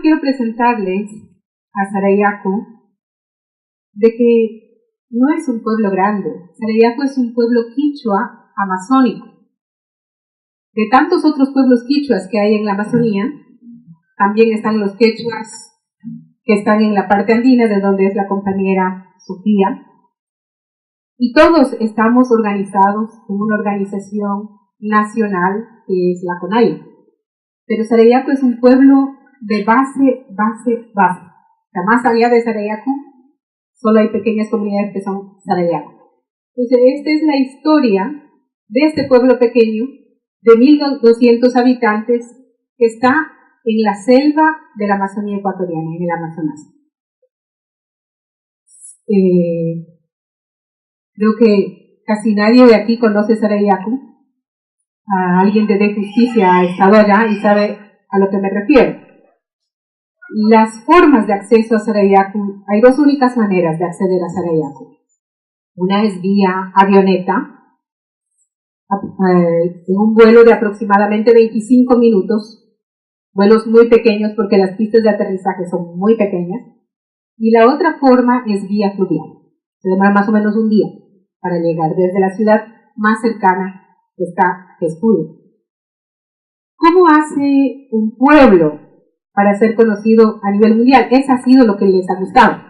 quiero presentarles a Sarayaku de que no es un pueblo grande. Sarayaku es un pueblo quichua amazónico. De tantos otros pueblos quichuas que hay en la Amazonía, también están los quechuas que están en la parte andina, de donde es la compañera Sofía, y todos estamos organizados en una organización nacional que es la CONAIE. Pero Sarayaku es un pueblo de base. O sea, más allá de Sarayaku, solo hay pequeñas comunidades que son Sarayaku. Entonces, esta es la historia de este pueblo pequeño de 1.200 habitantes que está en la selva de la Amazonía ecuatoriana, en el Amazonas. Creo que casi nadie de aquí conoce Sarayaku. Alguien de Justicia ha estado allá y sabe a lo que me refiero. Las formas de acceso a Sarayaku, hay dos únicas maneras de acceder a Sarayaku. Una es vía avioneta, en un vuelo de aproximadamente 25 minutos, vuelos muy pequeños porque las pistas de aterrizaje son muy pequeñas, y la otra forma es vía fluvial. Se demora más o menos un día para llegar desde la ciudad más cercana que está, que es Puno. ¿Cómo hace un pueblo para ser conocido a nivel mundial? Eso ha sido lo que les ha gustado.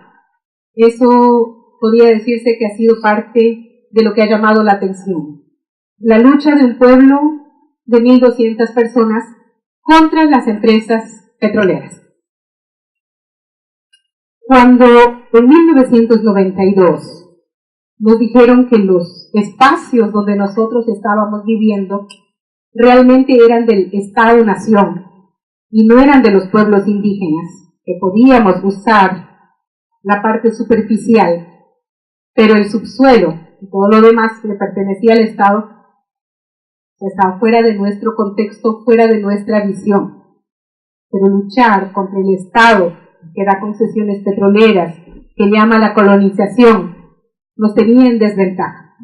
Eso podría decirse que ha sido parte de lo que ha llamado la atención. La lucha de un pueblo de 1.200 personas contra las empresas petroleras. Cuando en 1992 nos dijeron que los espacios donde nosotros estábamos viviendo realmente eran del Estado-Nación y no eran de los pueblos indígenas, que podíamos usar la parte superficial, pero el subsuelo y todo lo demás que le pertenecía al Estado estaba fuera de nuestro contexto, fuera de nuestra visión. Pero luchar contra el Estado que da concesiones petroleras, que llama la colonización, nos tenía en desventaja.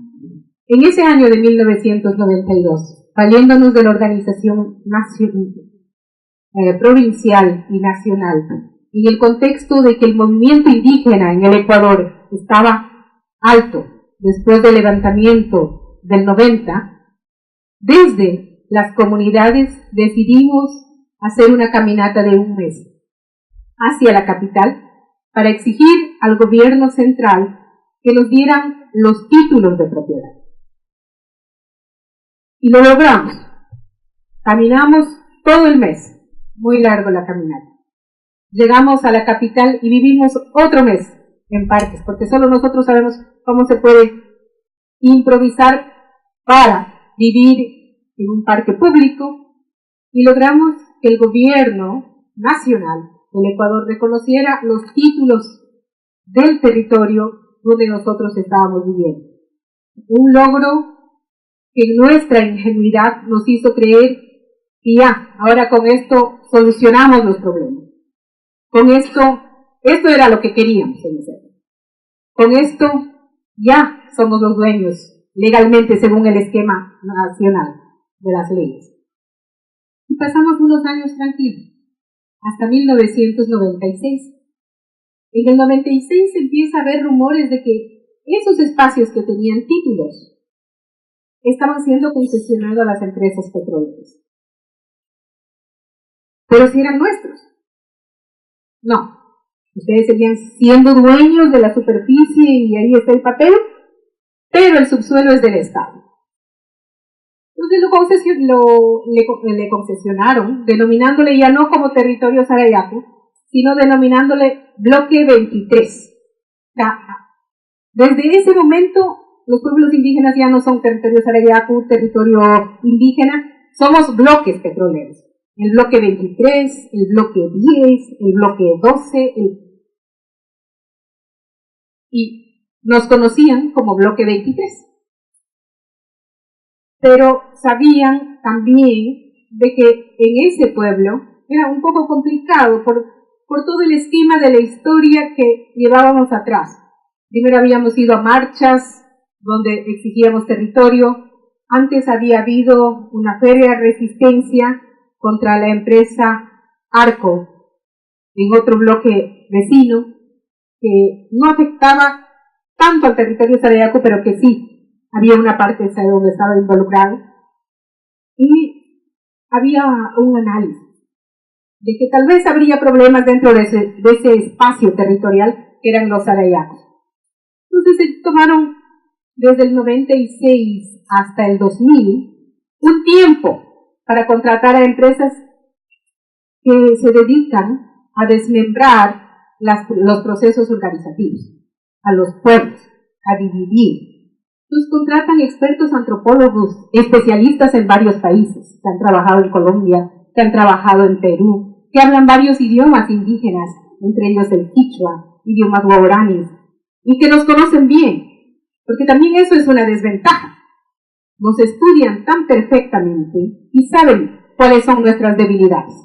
En ese año de 1992, valiéndonos de la organización provincial y nacional, en el contexto de que el movimiento indígena en el Ecuador estaba alto después del levantamiento del 90, desde las comunidades decidimos hacer una caminata de un mes hacia la capital para exigir al gobierno central que nos dieran los títulos de propiedad. Y lo logramos. Caminamos todo el mes, muy largo la caminata. Llegamos a la capital y vivimos otro mes en parques, porque solo nosotros sabemos cómo se puede improvisar para vivir en un parque público, y logramos que el gobierno nacional del Ecuador reconociera los títulos del territorio donde nosotros estábamos viviendo. Un logro que en nuestra ingenuidad nos hizo creer que ya, ahora con esto solucionamos los problemas. Con esto era lo que queríamos en ese momento. Con esto ya somos los dueños legalmente según el esquema nacional de las leyes. Y pasamos unos años tranquilos, hasta 1996. En el 96 empieza a haber rumores de que esos espacios que tenían títulos estaban siendo concesionados a las empresas petroleras. Pero si eran nuestros. No. Ustedes seguían siendo dueños de la superficie y ahí está el papel, pero el subsuelo es del Estado. Entonces le concesionaron, denominándole ya no como territorio Sarayaku, sino denominándole bloque 23. Desde ese momento, los pueblos indígenas ya no son territorio Sarayaku, territorio indígena, somos bloques petroleros. El bloque 23, el bloque 10, el bloque 12, y nos conocían como bloque 23. Pero sabían también de que en ese pueblo era un poco complicado por todo el esquema de la historia que llevábamos atrás. Primero habíamos ido a marchas donde exigíamos territorio. Antes había habido una férrea resistencia contra la empresa Arco, en otro bloque vecino, que no afectaba tanto al territorio de Sarayaku, pero que sí había una parte de donde estaba involucrado. Y había un análisis de que tal vez habría problemas dentro de ese espacio territorial que eran los Sarayacos. Entonces se tomaron desde el 96 hasta el 2000 un tiempo para contratar a empresas que se dedican a desmembrar los procesos organizativos, a los pueblos, a dividir. Entonces contratan expertos antropólogos, especialistas en varios países, que han trabajado en Colombia, que han trabajado en Perú, que hablan varios idiomas indígenas, entre ellos el quichua, idiomas guaraníes, y que nos conocen bien, porque también eso es una desventaja. Nos estudian tan perfectamente y saben cuáles son nuestras debilidades.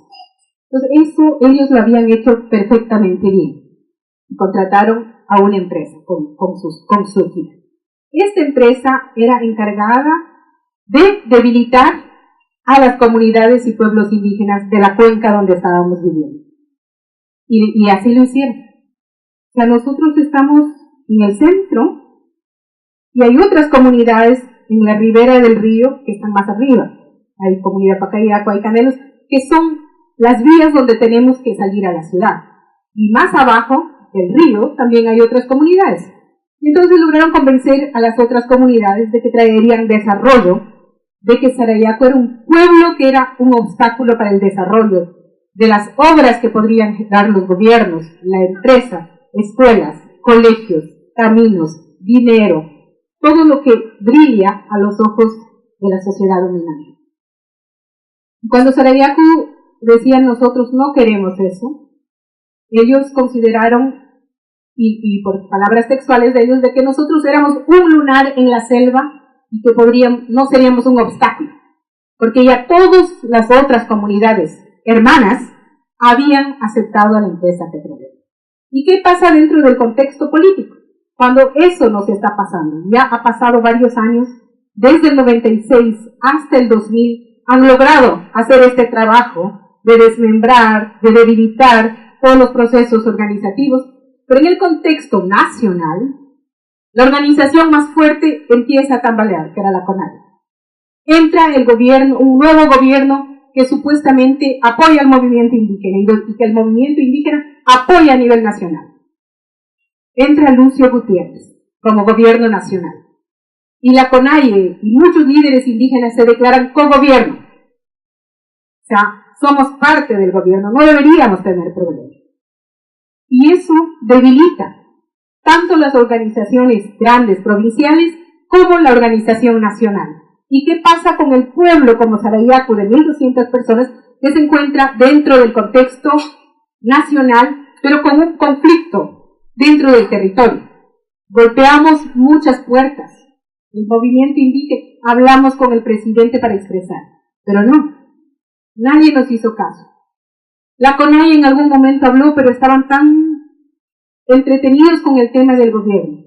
Entonces eso ellos lo habían hecho perfectamente bien. Contrataron a una empresa con su equipo. Esta empresa era encargada de debilitar a las comunidades y pueblos indígenas de la cuenca donde estábamos viviendo. Y así lo hicieron. O sea, nosotros estamos en el centro y hay otras comunidades en la ribera del río que están más arriba. Hay comunidad Pacayaco, hay Canelos, que son las vías donde tenemos que salir a la ciudad. Y más abajo del río también hay otras comunidades. Y entonces lograron convencer a las otras comunidades de que traerían desarrollo, de que Sarayaku era un pueblo que era un obstáculo para el desarrollo, de las obras que podrían dar los gobiernos, la empresa, escuelas, colegios, caminos, dinero, todo lo que brilla a los ojos de la sociedad dominante. Cuando Sarayaku decían nosotros no queremos eso, ellos consideraron, y por palabras textuales de ellos, de que nosotros éramos un lunar en la selva y que no seríamos un obstáculo, porque ya todas las otras comunidades hermanas habían aceptado a la empresa petrolera. ¿Y qué pasa dentro del contexto político? Cuando eso nos está pasando, ya ha pasado varios años, desde el 96 hasta el 2000, han logrado hacer este trabajo de desmembrar, de debilitar todos los procesos organizativos, pero en el contexto nacional, la organización más fuerte empieza a tambalear, que era la CONAIE. Entra el gobierno, un nuevo gobierno que supuestamente apoya al movimiento indígena y que el movimiento indígena apoya a nivel nacional. Entra Lucio Gutiérrez como gobierno nacional. Y la CONAIE y muchos líderes indígenas se declaran cogobierno. O sea, somos parte del gobierno, no deberíamos tener problemas. Y eso debilita tanto las organizaciones grandes provinciales como la organización nacional. ¿Y qué pasa con el pueblo como Sarayaku de 1.200 personas que se encuentra dentro del contexto nacional, pero con un conflicto dentro del territorio? Golpeamos muchas puertas. El movimiento indígena, hablamos con el presidente para expresar, pero no, nadie nos hizo caso. La CONAIE en algún momento habló, pero estaban tan entretenidos con el tema del gobierno.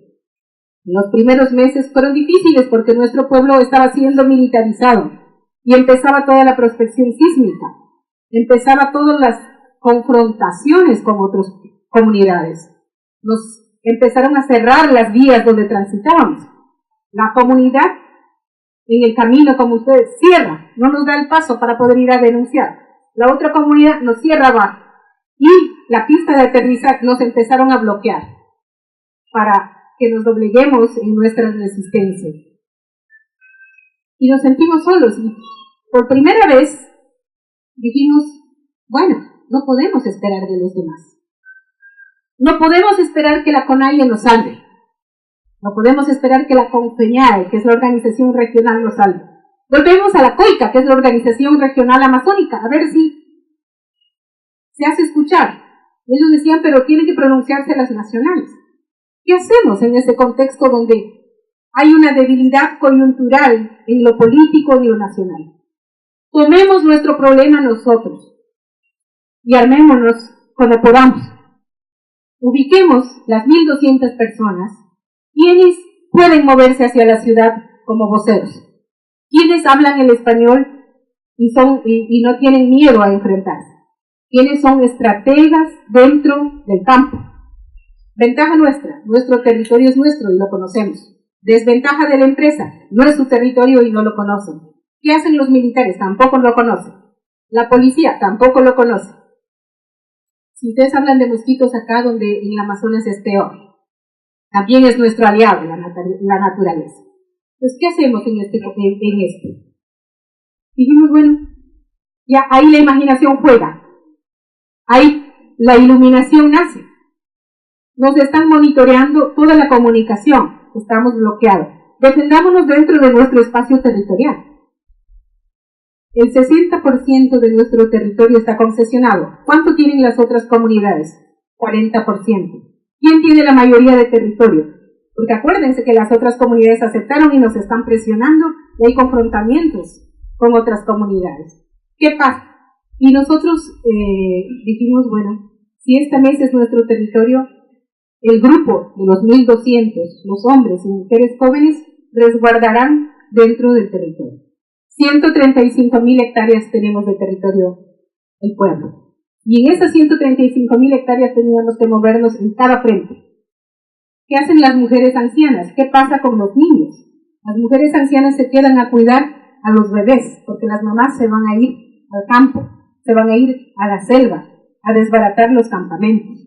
Los primeros meses fueron difíciles porque nuestro pueblo estaba siendo militarizado y empezaba toda la prospección sísmica, empezaba todas las confrontaciones con otras comunidades. Nos empezaron a cerrar las vías donde transitábamos. La comunidad en el camino, como ustedes, cierra, no nos da el paso para poder ir a denunciar. La otra comunidad nos cierra abajo. Y la pista de aterrizaje nos empezaron a bloquear para que nos dobleguemos en nuestra resistencia. Y nos sentimos solos. Y por primera vez dijimos, bueno, no podemos esperar de los demás. No podemos esperar que la CONAIE nos salve. No podemos esperar que la CONFEñAE, que es la organización regional, nos salve. Volvemos a la COICA, que es la organización regional amazónica, a ver si se hace escuchar. Ellos decían, pero tienen que pronunciarse las nacionales. ¿Qué hacemos en ese contexto donde hay una debilidad coyuntural en lo político y lo nacional? Tomemos nuestro problema nosotros y armémonos como podamos. Ubiquemos las 1.200 personas, quienes pueden moverse hacia la ciudad como voceros, quienes hablan el español y no tienen miedo a enfrentarse. quienes son estrategas dentro del campo. Ventaja nuestra, nuestro territorio es nuestro y lo conocemos. Desventaja de la empresa, no es su territorio y no lo conocen. ¿Qué hacen los militares? Tampoco lo conocen. La policía tampoco lo conoce. Si ustedes hablan de mosquitos acá donde en el Amazonas es peor, también es nuestro aliado la naturaleza. Entonces, ¿qué hacemos en esto? Dijimos, bueno, ya ahí la imaginación juega, ahí la iluminación nace. Nos están monitoreando toda la comunicación, estamos bloqueados. Defendámonos dentro de nuestro espacio territorial. El 60% de nuestro territorio está concesionado. ¿Cuánto tienen las otras comunidades? 40%. ¿Quién tiene la mayoría de territorio? Porque acuérdense que las otras comunidades aceptaron y nos están presionando y hay confrontamientos con otras comunidades. ¿Qué pasa? Y nosotros dijimos, bueno, si esta mesa es nuestro territorio, el grupo de los 1.200, los hombres y mujeres jóvenes, resguardarán dentro del territorio. 135.000 hectáreas tenemos de territorio el pueblo. Y en esas 135.000 hectáreas teníamos que movernos en cada frente. ¿Qué hacen las mujeres ancianas? ¿Qué pasa con los niños? Las mujeres ancianas se quedan a cuidar a los bebés, porque las mamás se van a ir al campo, se van a ir a la selva, a desbaratar los campamentos.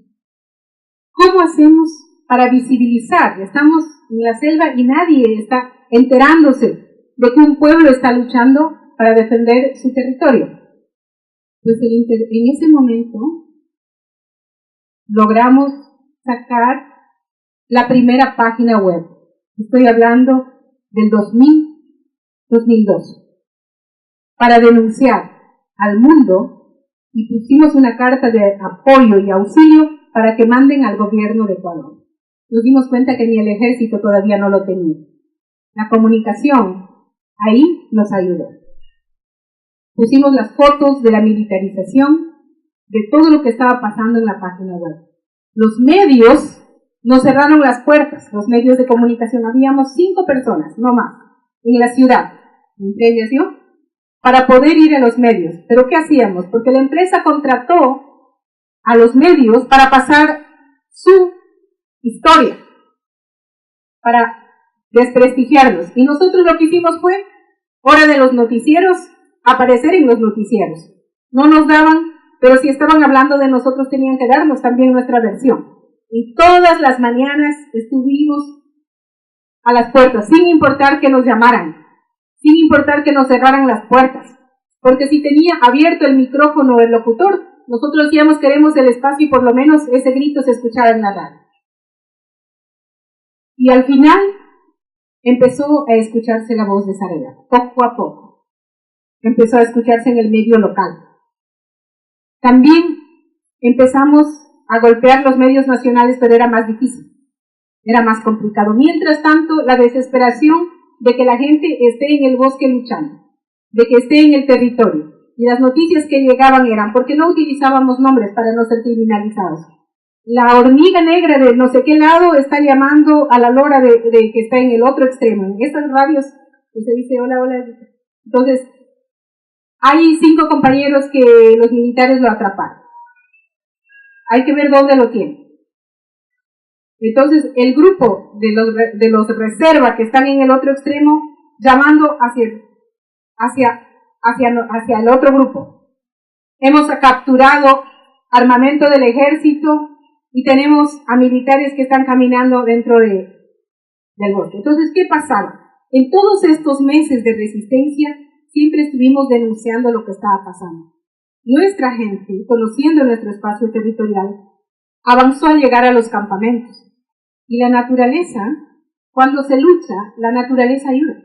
¿Cómo hacemos para visibilizar? Estamos en la selva y nadie está enterándose de que un pueblo está luchando para defender su territorio. Pues en ese momento logramos sacar la primera página web. Estoy hablando del 2002, para denunciar al mundo, y pusimos una carta de apoyo y auxilio para que manden al gobierno de Ecuador. Nos dimos cuenta que ni el ejército todavía no lo tenía. La comunicación ahí nos ayudó. Pusimos las fotos de la militarización, de todo lo que estaba pasando en la página web. Los medios nos cerraron las puertas, los medios de comunicación. Habíamos 5 personas, no más, en la ciudad, ¿entiendes yo? Para poder ir a los medios. ¿Pero qué hacíamos? Porque la empresa contrató a los medios para pasar su historia, para desprestigiarnos. Y nosotros lo que hicimos fue, hora de los noticieros, aparecer en los noticieros. No nos daban, pero si estaban hablando de nosotros tenían que darnos también nuestra versión. Y todas las mañanas estuvimos a las puertas, sin importar que nos llamaran, sin importar que nos cerraran las puertas. Porque si tenía abierto el micrófono el locutor, nosotros decíamos queremos el espacio y por lo menos ese grito se escuchara en la radio. Y al final empezó a escucharse la voz de Sarela, poco a poco. Empezó a escucharse en el medio local. También empezamos a golpear los medios nacionales, pero era más difícil, era más complicado. Mientras tanto, la desesperación de que la gente esté en el bosque luchando, de que esté en el territorio. Y las noticias que llegaban eran, porque no utilizábamos nombres para no ser criminalizados. La hormiga negra de no sé qué lado está llamando a la lora de que está en el otro extremo. En esas radios que se dice hola, hola. Entonces, hay 5 compañeros que los militares lo atraparon. Hay que ver dónde lo tienen. Entonces, el grupo de los reserva que están en el otro extremo, llamando hacia el otro grupo. Hemos capturado armamento del ejército y tenemos a militares que están caminando dentro del bosque. Entonces, ¿qué pasaba? En todos estos meses de resistencia, siempre estuvimos denunciando lo que estaba pasando. Nuestra gente, conociendo nuestro espacio territorial, avanzó a llegar a los campamentos. Y la naturaleza, cuando se lucha, la naturaleza ayuda.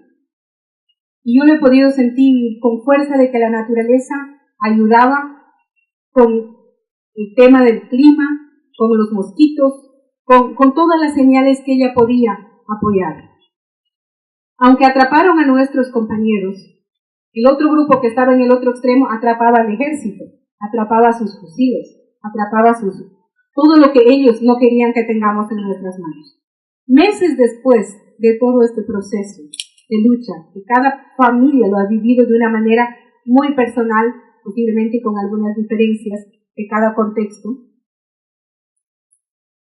Y yo lo he podido sentir con fuerza de que la naturaleza ayudaba con el tema del clima, con los mosquitos, con todas las señales que ella podía apoyar. Aunque atraparon a nuestros compañeros, el otro grupo que estaba en el otro extremo atrapaba al ejército, atrapaba sus fusiles, atrapaba todo lo que ellos no querían que tengamos en nuestras manos. Meses después de todo este proceso de lucha, que cada familia lo ha vivido de una manera muy personal, posiblemente con algunas diferencias, de cada contexto,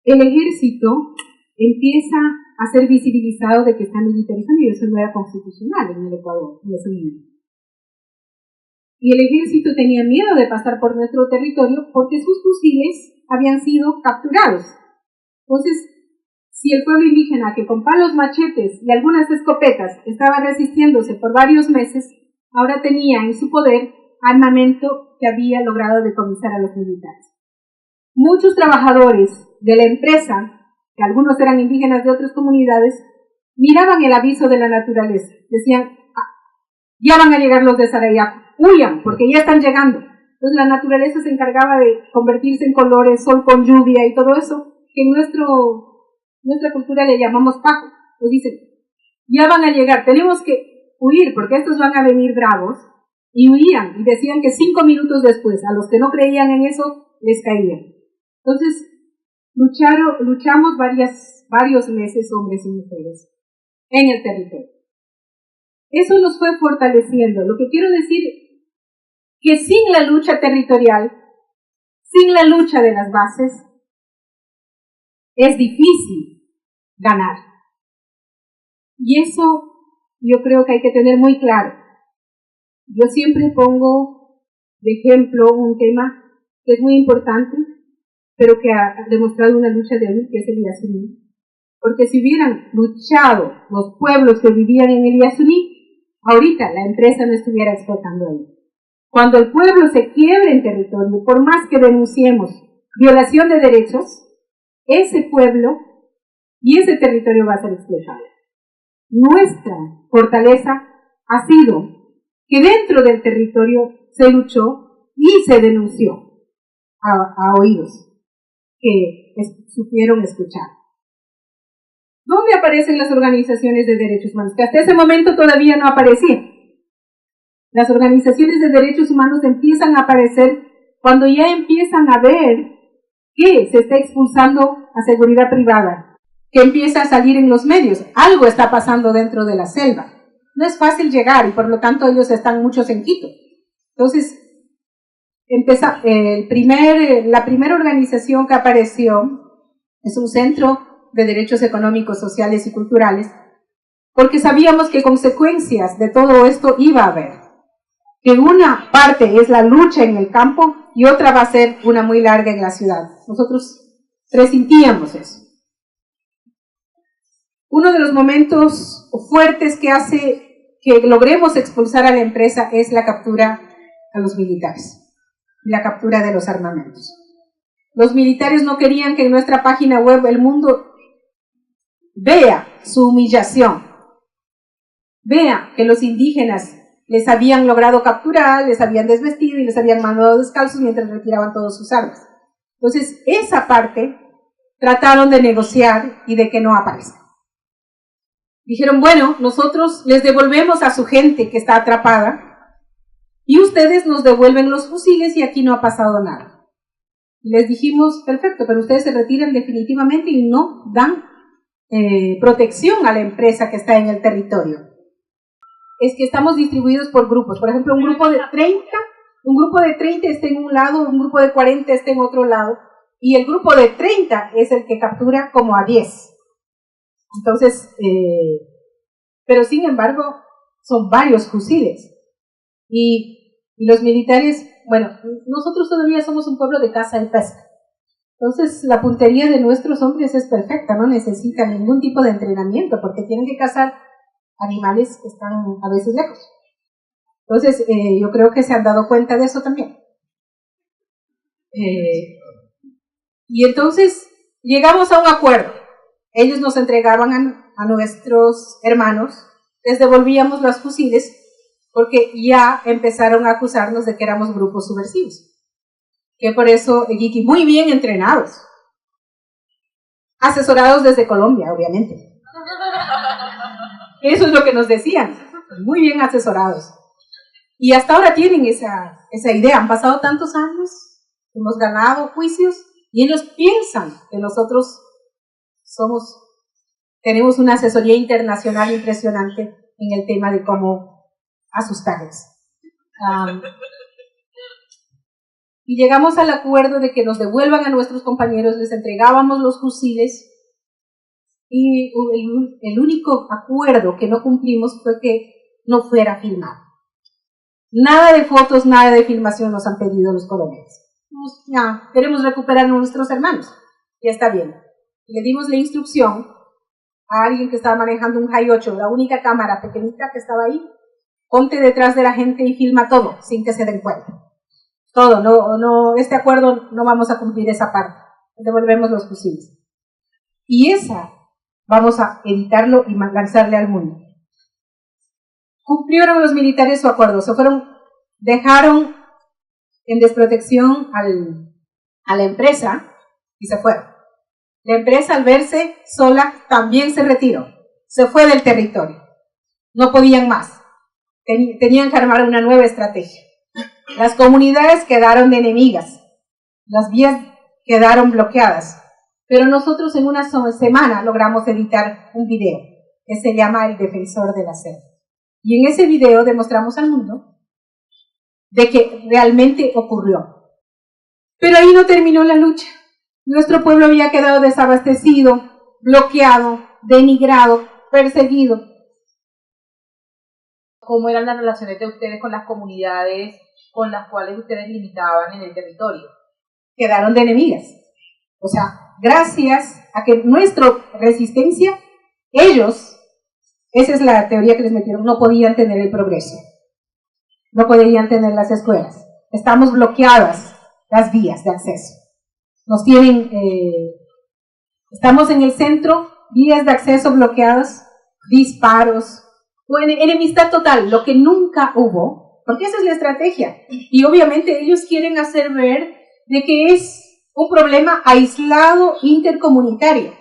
el ejército empieza a ser visibilizado de que está militarizando, y eso no era constitucional en el Ecuador en ese momento. Y el ejército tenía miedo de pasar por nuestro territorio porque sus fusiles habían sido capturados. Entonces, si el pueblo indígena, que con palos, machetes y algunas escopetas estaba resistiéndose por varios meses, ahora tenía en su poder armamento que había logrado decomisar a los militares. Muchos trabajadores de la empresa, que algunos eran indígenas de otras comunidades, miraban el aviso de la naturaleza. Decían, ya van a llegar los de Sarayaco, huyan, porque ya están llegando. Entonces la naturaleza se encargaba de convertirse en colores, sol con lluvia y todo eso, que en nuestra cultura le llamamos pajo. Entonces dicen, ya van a llegar, tenemos que huir, porque estos van a venir bravos, y huían, y decían que 5 minutos después, a los que no creían en eso, les caían. Entonces, luchamos varios meses, hombres y mujeres, en el territorio. Eso nos fue fortaleciendo. Lo que quiero decir, que sin la lucha territorial, sin la lucha de las bases, es difícil ganar. Y eso yo creo que hay que tener muy claro. Yo siempre pongo de ejemplo un tema que es muy importante, pero que ha demostrado una lucha de él, que es el Yasuní. Porque si hubieran luchado los pueblos que vivían en el Yasuní, ahorita la empresa no estuviera explotando ahí. Cuando el pueblo se quiebre en territorio, por más que denunciemos violación de derechos, ese pueblo y ese territorio va a ser explotado. Nuestra fortaleza ha sido que dentro del territorio se luchó y se denunció a oídos que supieron escuchar. ¿Dónde aparecen las organizaciones de derechos humanos? Que hasta ese momento todavía no aparecían. Las organizaciones de derechos humanos empiezan a aparecer cuando ya empiezan a ver que se está expulsando a seguridad privada, que empieza a salir en los medios. Algo está pasando dentro de la selva. No es fácil llegar y por lo tanto ellos están muchos en Quito. Entonces, la primera organización que apareció es un centro de derechos económicos, sociales y culturales, porque sabíamos que consecuencias de todo esto iba a haber. Que una parte es la lucha en el campo y otra va a ser una muy larga en la ciudad. Nosotros presentíamos eso. Uno de los momentos fuertes que hace que logremos expulsar a la empresa es la captura a los militares, la captura de los armamentos. Los militares no querían que en nuestra página web el mundo vea su humillación, vea que los indígenas les habían logrado capturar, les habían desvestido y les habían mandado descalzos mientras retiraban todas sus armas. Entonces, esa parte trataron de negociar y de que no aparezca. Dijeron, bueno, nosotros les devolvemos a su gente que está atrapada y ustedes nos devuelven los fusiles y aquí no ha pasado nada. Les dijimos, perfecto, pero ustedes se retiran definitivamente y no dan protección a la empresa que está en el territorio. Es que estamos distribuidos por grupos. Por ejemplo, un grupo de 30 está en un lado, un grupo de 40 está en otro lado, y el grupo de 30 es el que captura como a 10. Entonces, pero sin embargo, son varios fusiles. Y los militares, bueno, nosotros todavía somos un pueblo de caza y pesca. Entonces, la puntería de nuestros hombres es perfecta, no necesitan ningún tipo de entrenamiento, porque tienen que cazar animales que están a veces lejos. Entonces, yo creo que se han dado cuenta de eso también. Y entonces, llegamos a un acuerdo. Ellos nos entregaban a nuestros hermanos, les devolvíamos los fusiles, porque ya empezaron a acusarnos de que éramos grupos subversivos. Que por eso, muy bien entrenados. Asesorados desde Colombia, obviamente. Eso es lo que nos decían, muy bien asesorados. Y hasta ahora tienen esa idea, han pasado tantos años, hemos ganado juicios, y ellos piensan que nosotros tenemos una asesoría internacional impresionante en el tema de cómo asustarles. y llegamos al acuerdo de que nos devuelvan a nuestros compañeros, les entregábamos los fusiles, y el único acuerdo que no cumplimos fue que no fuera filmado. Nada de fotos, nada de filmación nos han pedido los coroneles. Ya, queremos recuperar a nuestros hermanos. Ya está bien. Le dimos la instrucción a alguien que estaba manejando un Hi8, la única cámara pequeñita que estaba ahí, ponte detrás de la gente y filma todo, sin que se den cuenta. Todo, no, este acuerdo no vamos a cumplir esa parte. Devolvemos los fusiles. Y esa vamos a editarlo y lanzarle al mundo. Cumplieron los militares su acuerdo, se fueron, dejaron en desprotección a la empresa y se fueron. La empresa, al verse sola, también se retiró, se fue del territorio. No podían más, tenían que armar una nueva estrategia. Las comunidades quedaron de enemigas, las vías quedaron bloqueadas, pero nosotros en una semana logramos editar un video que se llama El Defensor de la Selva. Y en ese video demostramos al mundo de que realmente ocurrió. Pero ahí no terminó la lucha. Nuestro pueblo había quedado desabastecido, bloqueado, denigrado, perseguido. ¿Cómo eran las relaciones de ustedes con las comunidades con las cuales ustedes limitaban en el territorio? Quedaron de enemigas. O sea, gracias a que nuestra resistencia, ellos, esa es la teoría que les metieron, no podían tener el progreso, no podían tener las escuelas. Estamos bloqueadas las vías de acceso. Nos tienen, estamos en el centro, vías de acceso bloqueadas, disparos, enemistad total, lo que nunca hubo, porque esa es la estrategia. Y obviamente ellos quieren hacer ver de que es un problema aislado intercomunitario,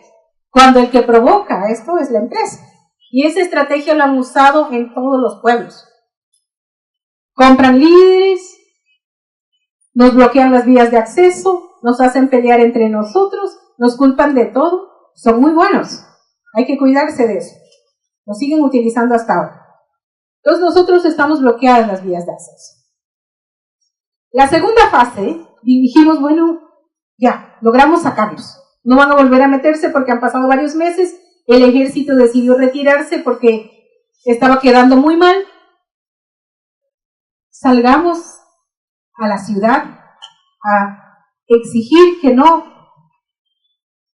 cuando el que provoca esto es la empresa. Y esa estrategia la han usado en todos los pueblos. Compran líderes, nos bloquean las vías de acceso, nos hacen pelear entre nosotros, nos culpan de todo. Son muy buenos, hay que cuidarse de eso. Lo siguen utilizando hasta ahora. Entonces nosotros estamos bloqueadas las vías de acceso. La segunda fase, dijimos, bueno, ya, logramos sacarlos. No van a volver a meterse porque han pasado varios meses. El ejército decidió retirarse porque estaba quedando muy mal. Salgamos a la ciudad a exigir que no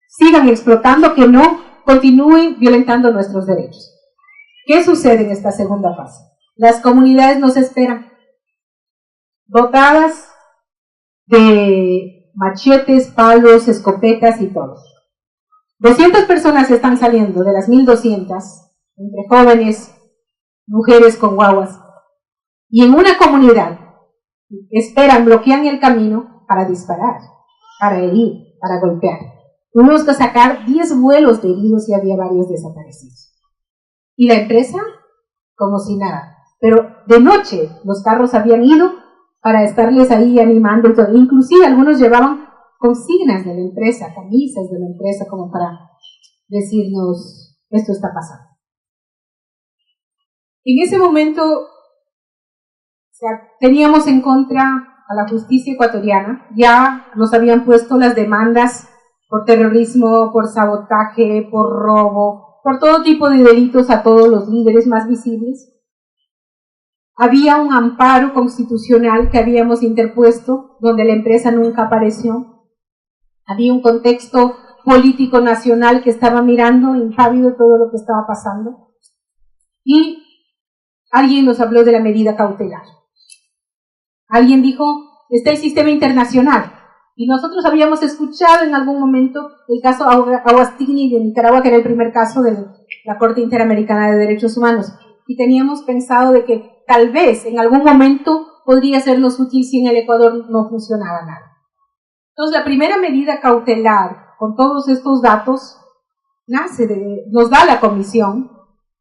sigan explotando, que no continúen violentando nuestros derechos. ¿Qué sucede en esta segunda fase? Las comunidades nos esperan, dotadas de machetes, palos, escopetas y todo. 200 personas están saliendo de las 1200, entre jóvenes, mujeres con guaguas, y en una comunidad esperan, bloquean el camino para disparar, para herir, para golpear. Tuvimos que sacar 10 vuelos de heridos y había varios desaparecidos. Y la empresa, como si nada. Pero de noche los carros habían ido para estarles ahí animando y todo. Inclusive algunos llevaban consignas de la empresa, camisas de la empresa, como para decirnos, esto está pasando. En ese momento, o sea, teníamos en contra a la justicia ecuatoriana, ya nos habían puesto las demandas por terrorismo, por sabotaje, por robo, por todo tipo de delitos a todos los líderes más visibles. Había un amparo constitucional que habíamos interpuesto, donde la empresa nunca apareció. Había un contexto político nacional que estaba mirando impávido todo lo que estaba pasando. Y alguien nos habló de la medida cautelar. Alguien dijo, está el sistema internacional. Y nosotros habíamos escuchado en algún momento el caso Aguastigni de Nicaragua, que era el primer caso de la Corte Interamericana de Derechos Humanos. Y teníamos pensado de que tal vez en algún momento podría sernos útil si en el Ecuador no funcionaba nada. Entonces la primera medida cautelar con todos estos datos nos da la comisión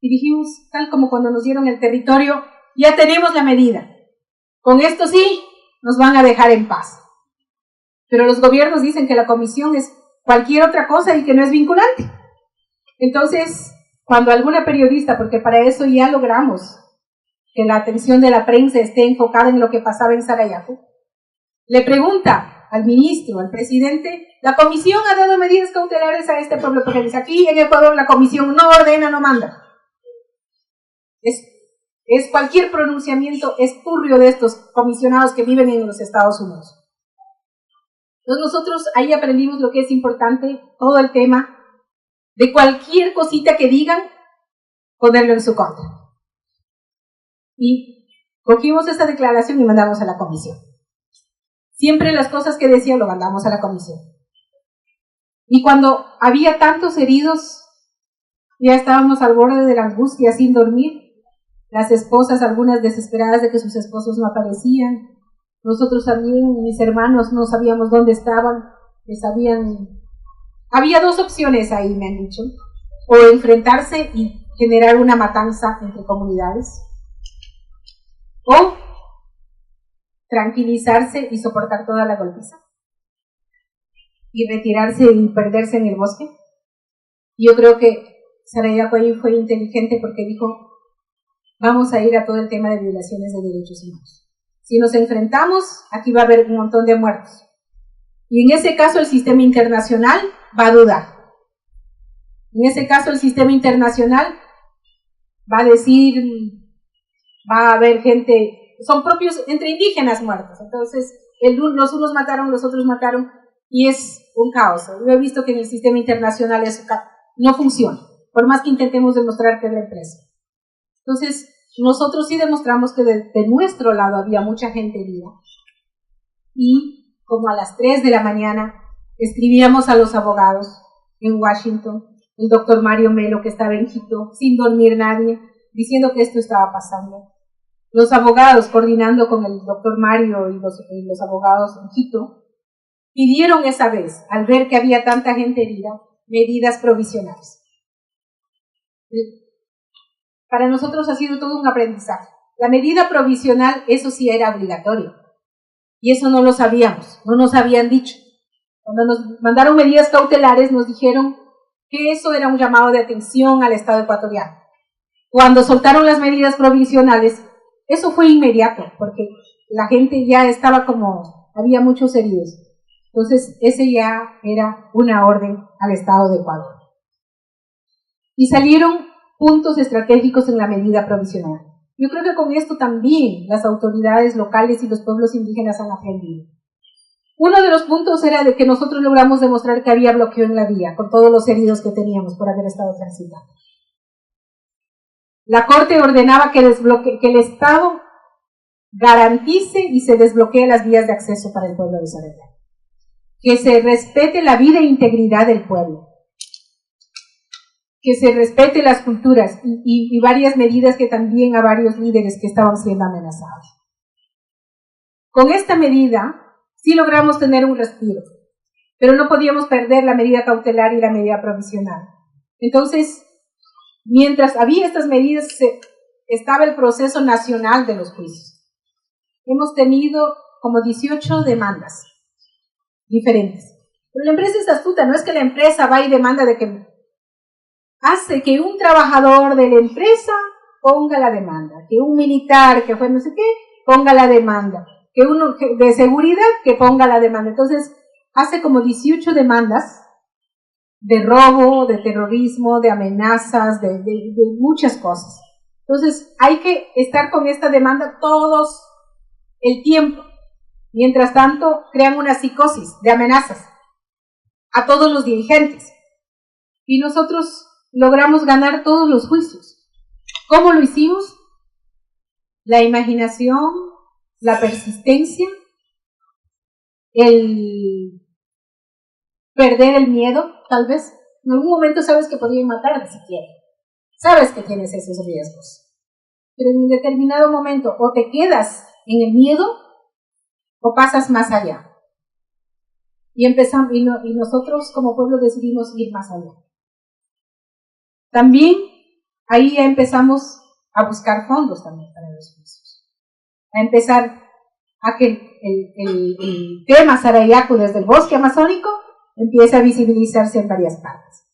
y dijimos, tal como cuando nos dieron el territorio, ya tenemos la medida. Con esto sí nos van a dejar en paz. Pero los gobiernos dicen que la comisión es cualquier otra cosa y que no es vinculante. Entonces, cuando alguna periodista, porque para eso ya logramos que la atención de la prensa esté enfocada en lo que pasaba en Sarayaku, le pregunta al ministro, al presidente, la comisión ha dado medidas cautelares a este pueblo, porque dice, aquí en Ecuador la comisión no ordena, no manda. Es cualquier pronunciamiento espurrio de estos comisionados que viven en los Estados Unidos. Entonces nosotros ahí aprendimos lo que es importante, todo el tema de cualquier cosita que digan, ponerlo en su contra. Y cogimos esta declaración y mandamos a la comisión. Siempre las cosas que decían lo mandamos a la comisión. Y cuando había tantos heridos, ya estábamos al borde de la angustia, sin dormir. Las esposas, algunas desesperadas de que sus esposos no aparecían. Nosotros también, mis hermanos, no sabíamos dónde estaban. Había dos opciones ahí, me han dicho. O enfrentarse y generar una matanza entre comunidades. O tranquilizarse y soportar toda la golpiza. Y retirarse y perderse en el bosque. Yo creo que Sarayacuay fue inteligente porque dijo, vamos a ir a todo el tema de violaciones de derechos humanos. Si nos enfrentamos, aquí va a haber un montón de muertos. Y en ese caso el sistema internacional va a dudar. En ese caso el sistema internacional va a decir, va a haber gente, son propios entre indígenas muertos. Entonces, los unos mataron, los otros mataron, y es un caos. Yo he visto que en el sistema internacional eso no funciona, por más que intentemos demostrar que es la empresa. Entonces, nosotros sí demostramos que de nuestro lado había mucha gente herida. Y como a las 3 de la mañana escribíamos a los abogados en Washington, el doctor Mario Melo, que estaba en Quito, sin dormir nadie, diciendo que esto estaba pasando. Los abogados, coordinando con el doctor Mario y los abogados en Quito, pidieron esa vez, al ver que había tanta gente herida, medidas provisionales. Para nosotros ha sido todo un aprendizaje. La medida provisional, eso sí era obligatorio. Y eso no lo sabíamos, no nos habían dicho. Cuando nos mandaron medidas cautelares, nos dijeron que eso era un llamado de atención al Estado ecuatoriano. Cuando soltaron las medidas provisionales, eso fue inmediato, porque la gente ya estaba había muchos heridos. Entonces, ese ya era una orden al Estado de Ecuador. Y salieron puntos estratégicos en la medida provisional. Yo creo que con esto también las autoridades locales y los pueblos indígenas han aprendido. Uno de los puntos era de que nosotros logramos demostrar que había bloqueo en la vía, con todos los heridos que teníamos por haber estado transitando. La Corte ordenaba que el Estado garantice y se desbloquee las vías de acceso para el pueblo de Sarayacuay. Que se respete la vida e integridad del pueblo. Que se respete las culturas y varias medidas que también a varios líderes que estaban siendo amenazados. Con esta medida sí logramos tener un respiro, pero no podíamos perder la medida cautelar y la medida provisional. Entonces, mientras había estas medidas, estaba el proceso nacional de los juicios. Hemos tenido como 18 demandas diferentes. Pero la empresa es astuta, no es que la empresa va y demanda de que hace que un trabajador de la empresa ponga la demanda, que un militar que fue no sé qué ponga la demanda, que uno de seguridad que ponga la demanda. Entonces hace como 18 demandas de robo, de terrorismo, de amenazas, de muchas cosas. Entonces hay que estar con esta demanda todos el tiempo. Mientras tanto crean una psicosis de amenazas a todos los dirigentes. Y nosotros logramos ganar todos los juicios. ¿Cómo lo hicimos? La imaginación, la persistencia, el perder el miedo, tal vez. En algún momento sabes que podrían matarte si quieres. Sabes que tienes esos riesgos. Pero en un determinado momento o te quedas en el miedo o pasas más allá. Y empezamos, y nosotros como pueblo decidimos ir más allá. También ahí ya empezamos a buscar fondos también para los juicios. A empezar a que el tema Sarayacu desde el bosque amazónico empiece a visibilizarse en varias partes.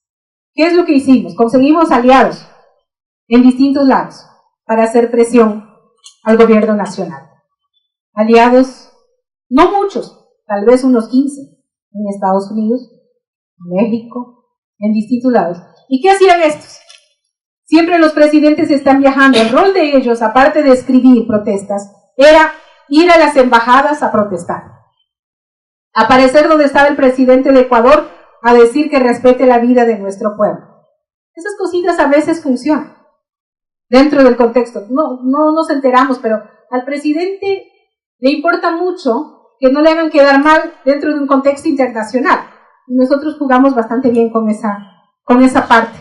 ¿Qué es lo que hicimos? Conseguimos aliados en distintos lados para hacer presión al gobierno nacional. Aliados no muchos, tal vez unos 15, en Estados Unidos, México, en distintos lados. ¿Y qué hacían estos? Siempre los presidentes están viajando. El rol de ellos, aparte de escribir protestas, era ir a las embajadas a protestar. Aparecer donde estaba el presidente de Ecuador a decir que respete la vida de nuestro pueblo. Esas cositas a veces funcionan dentro del contexto. No nos enteramos, pero al presidente le importa mucho que no le hagan quedar mal dentro de un contexto internacional. Y nosotros jugamos bastante bien con esa parte,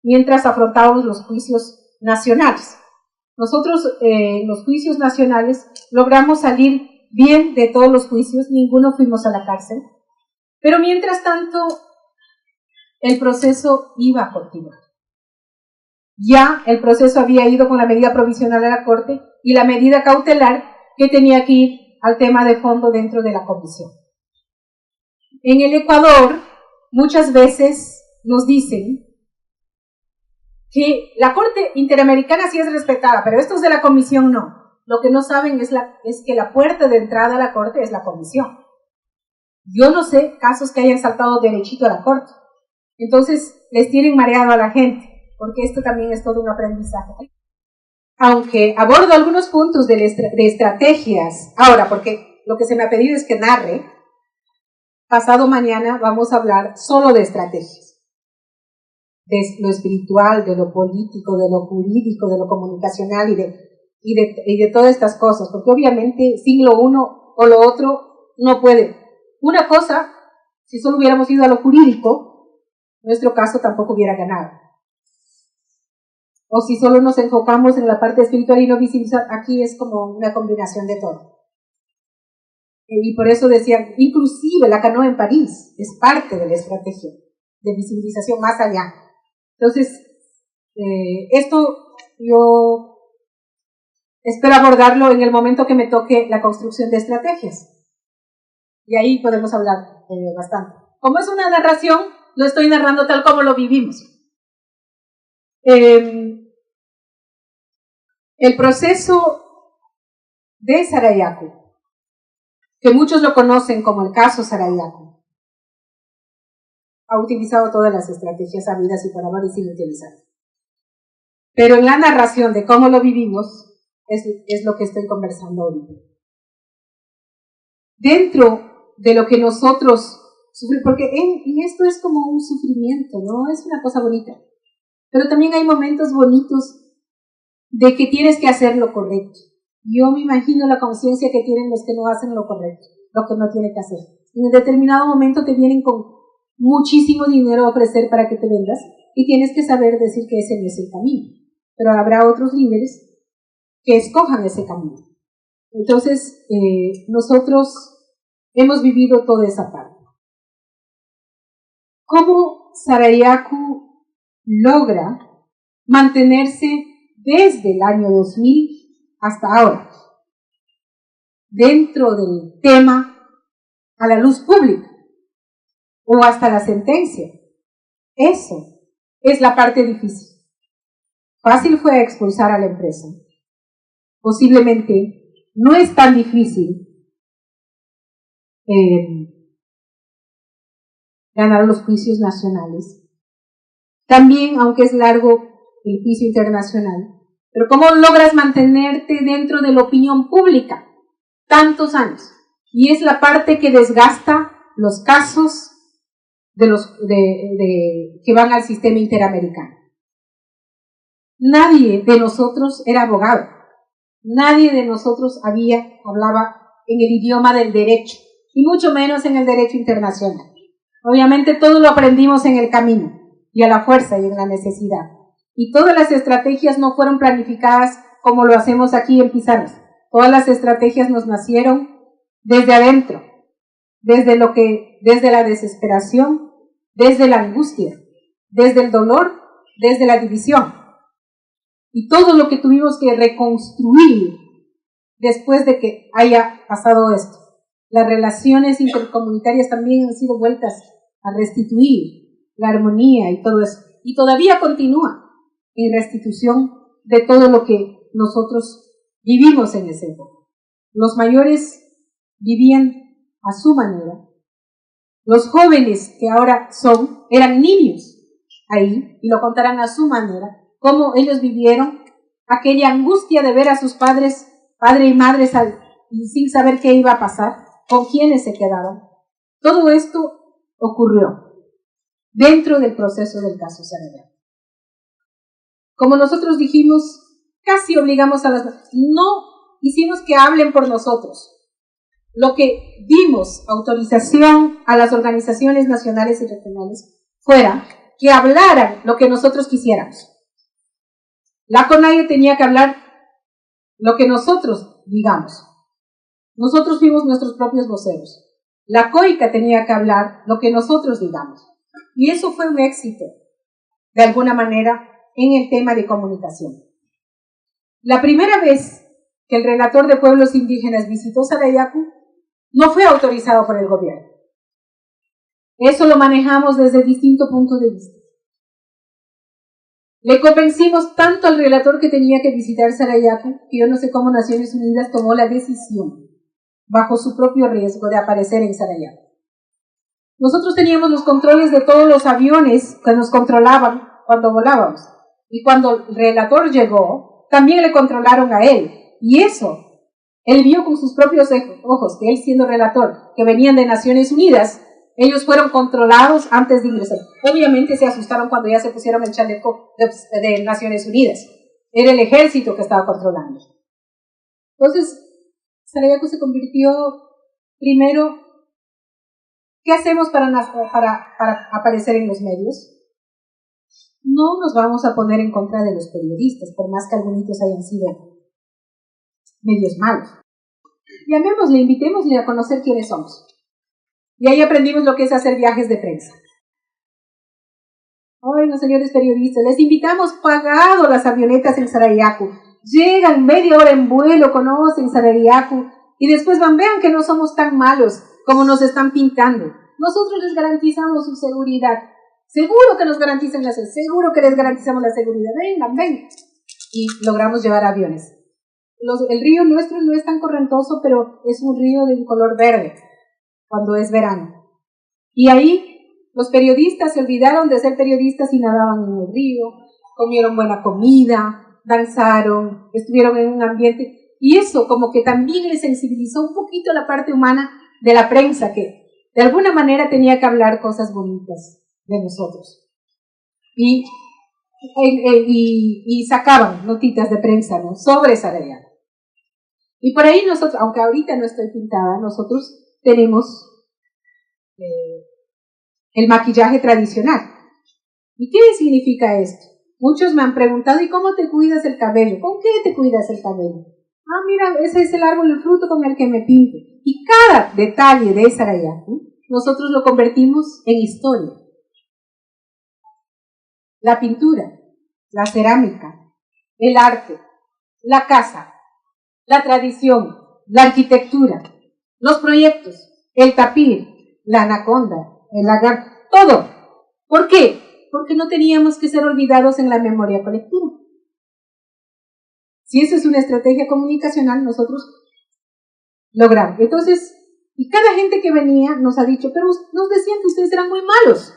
mientras afrontábamos los juicios nacionales. Nosotros en los juicios nacionales logramos salir bien de todos los juicios, ninguno fuimos a la cárcel, pero mientras tanto el proceso iba a continuar. Ya el proceso había ido con la medida provisional a la Corte y la medida cautelar que tenía que ir al tema de fondo dentro de la comisión. En el Ecuador muchas veces nos dicen que la Corte Interamericana sí es respetada, pero estos de la Comisión no. Lo que no saben es que la puerta de entrada a la Corte es la Comisión. Yo no sé casos que hayan saltado derechito a la Corte. Entonces les tienen mareado a la gente, porque esto también es todo un aprendizaje. Aunque abordo algunos puntos de estrategias, ahora, porque lo que se me ha pedido es que narre, pasado mañana vamos a hablar solo de estrategias. De lo espiritual, de lo político, de lo jurídico, de lo comunicacional y de todas estas cosas, porque obviamente sin lo uno o lo otro no puede. Una cosa, si solo hubiéramos ido a lo jurídico, nuestro caso tampoco hubiera ganado. O si solo nos enfocamos en la parte espiritual y no visibilizar, aquí es como una combinación de todo. Y por eso decía, inclusive la canoa en París es parte de la estrategia de visibilización más allá. Entonces, esto yo espero abordarlo en el momento que me toque la construcción de estrategias. Y ahí podemos hablar bastante. Como es una narración, lo estoy narrando tal como lo vivimos. El proceso de Sarayaku, que muchos lo conocen como el caso Sarayaku, ha utilizado todas las estrategias habidas y por haber y sin utilizar. Pero en la narración de cómo lo vivimos es lo que estoy conversando ahorita. Dentro de lo que nosotros sufrimos, porque en esto es como un sufrimiento, ¿no? Es una cosa bonita. Pero también hay momentos bonitos de que tienes que hacer lo correcto. Yo me imagino la conciencia que tienen los que no hacen lo correcto, lo que no tienen que hacer. En un determinado momento te vienen con muchísimo dinero a ofrecer para que te vendas y tienes que saber decir que ese no es el camino. Pero habrá otros líderes que escojan ese camino. Entonces, nosotros hemos vivido toda esa parte. ¿Cómo Sarayaku logra mantenerse desde el año 2000 hasta ahora dentro del tema a la luz pública o hasta la sentencia? Eso es la parte difícil. Fácil fue expulsar a la empresa. Posiblemente no es tan difícil ganar los juicios nacionales. También, aunque es largo el juicio internacional, pero ¿cómo logras mantenerte dentro de la opinión pública tantos años? Y es la parte que desgasta los casos que van al sistema interamericano. Nadie de nosotros era abogado. Nadie de nosotros hablaba en el idioma del derecho, y mucho menos en el derecho internacional. Obviamente todo lo aprendimos en el camino, y a la fuerza y en la necesidad. Y todas las estrategias no fueron planificadas como lo hacemos aquí en pizarras. Todas las estrategias nos nacieron desde adentro, desde la desesperación, desde la angustia, desde el dolor, desde la división. Y todo lo que tuvimos que reconstruir después de que haya pasado esto. Las relaciones intercomunitarias también han sido vueltas a restituir la armonía y todo eso. Y todavía continúa en restitución de todo lo que nosotros vivimos en ese época. Los mayores vivían a su manera. Los jóvenes que ahora eran niños ahí y lo contarán a su manera, cómo ellos vivieron aquella angustia de ver a sus padres, padre y madre, sin saber qué iba a pasar, con quiénes se quedaron. Todo esto ocurrió dentro del proceso del caso Sarayaku. Como nosotros dijimos, casi obligamos a no hicimos que hablen por nosotros. Lo que dimos autorización a las organizaciones nacionales y regionales fuera que hablaran lo que nosotros quisiéramos. La CONAIE tenía que hablar lo que nosotros digamos. Nosotros fuimos nuestros propios voceros. La COICA tenía que hablar lo que nosotros digamos. Y eso fue un éxito, de alguna manera, en el tema de comunicación. La primera vez que el relator de pueblos indígenas visitó Sarayaku, no fue autorizado por el gobierno. Eso lo manejamos desde distintos puntos de vista. Le convencimos tanto al relator que tenía que visitar Sarayaku, que yo no sé cómo Naciones Unidas tomó la decisión, bajo su propio riesgo, de aparecer en Sarayaku. Nosotros teníamos los controles de todos los aviones que nos controlaban cuando volábamos. Y cuando el relator llegó, también le controlaron a él. Y eso, él vio con sus propios ojos, que él siendo relator, que venían de Naciones Unidas, ellos fueron controlados antes de ingresar. Obviamente se asustaron cuando ya se pusieron el chaleco de Naciones Unidas. Era el ejército que estaba controlando. Entonces, Sarayaku se convirtió primero, ¿qué hacemos para aparecer en los medios? No nos vamos a poner en contra de los periodistas, por más que algunos hayan sido medios malos. Llamémosle, invitémosle a conocer quiénes somos. Y ahí aprendimos lo que es hacer viajes de prensa. Bueno, señores periodistas, les invitamos pagado las avionetas en Sarayaku. Llegan media hora en vuelo, conocen Sarayaku y después vean que no somos tan malos como nos están pintando. Nosotros les garantizamos su seguridad. Seguro que nos garantizan seguro que les garantizamos la seguridad. Vengan. Y logramos llevar aviones. El río nuestro no es tan correntoso, pero es un río de un color verde cuando es verano. Y ahí los periodistas se olvidaron de ser periodistas y nadaban en el río, comieron buena comida, danzaron, estuvieron en un ambiente. Y eso como que también les sensibilizó un poquito la parte humana de la prensa, que de alguna manera tenía que hablar cosas bonitas de nosotros. Y sacaban notitas de prensa, ¿no?, sobre Sarayaku. Y por ahí nosotros, aunque ahorita no estoy pintada, nosotros tenemos el maquillaje tradicional. ¿Y qué significa esto? Muchos me han preguntado, ¿y cómo te cuidas el cabello? ¿Con qué te cuidas el cabello? Ah, mira, ese es el árbol, el fruto con el que me pinto. Y cada detalle de Sarayaku, nosotros lo convertimos en historia. La pintura, la cerámica, el arte, la casa, la tradición, la arquitectura, los proyectos, el tapir, la anaconda, el lagarto, todo. ¿Por qué? Porque no teníamos que ser olvidados en la memoria colectiva. Si eso es una estrategia comunicacional, nosotros logramos. Entonces, y cada gente que venía nos ha dicho, pero nos decían que ustedes eran muy malos.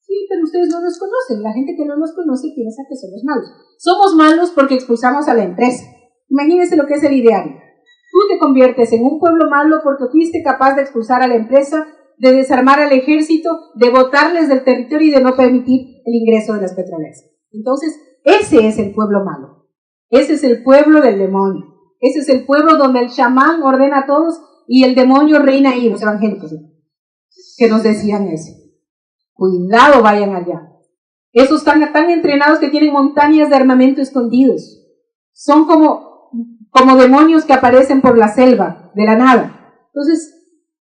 Sí, pero ustedes no nos conocen. La gente que no nos conoce piensa que somos malos. Somos malos porque expulsamos a la empresa. Imagínense lo que es el ideario. Tú te conviertes en un pueblo malo porque fuiste capaz de expulsar a la empresa, de desarmar al ejército, de botarles del territorio y de no permitir el ingreso de las petroleras. Entonces, ese es el pueblo malo. Ese es el pueblo del demonio. Ese es el pueblo donde el chamán ordena a todos y el demonio reina ahí, los evangélicos, que nos decían eso. Cuidado, vayan allá. Esos están tan entrenados que tienen montañas de armamento escondidos. Son como demonios que aparecen por la selva, de la nada. Entonces,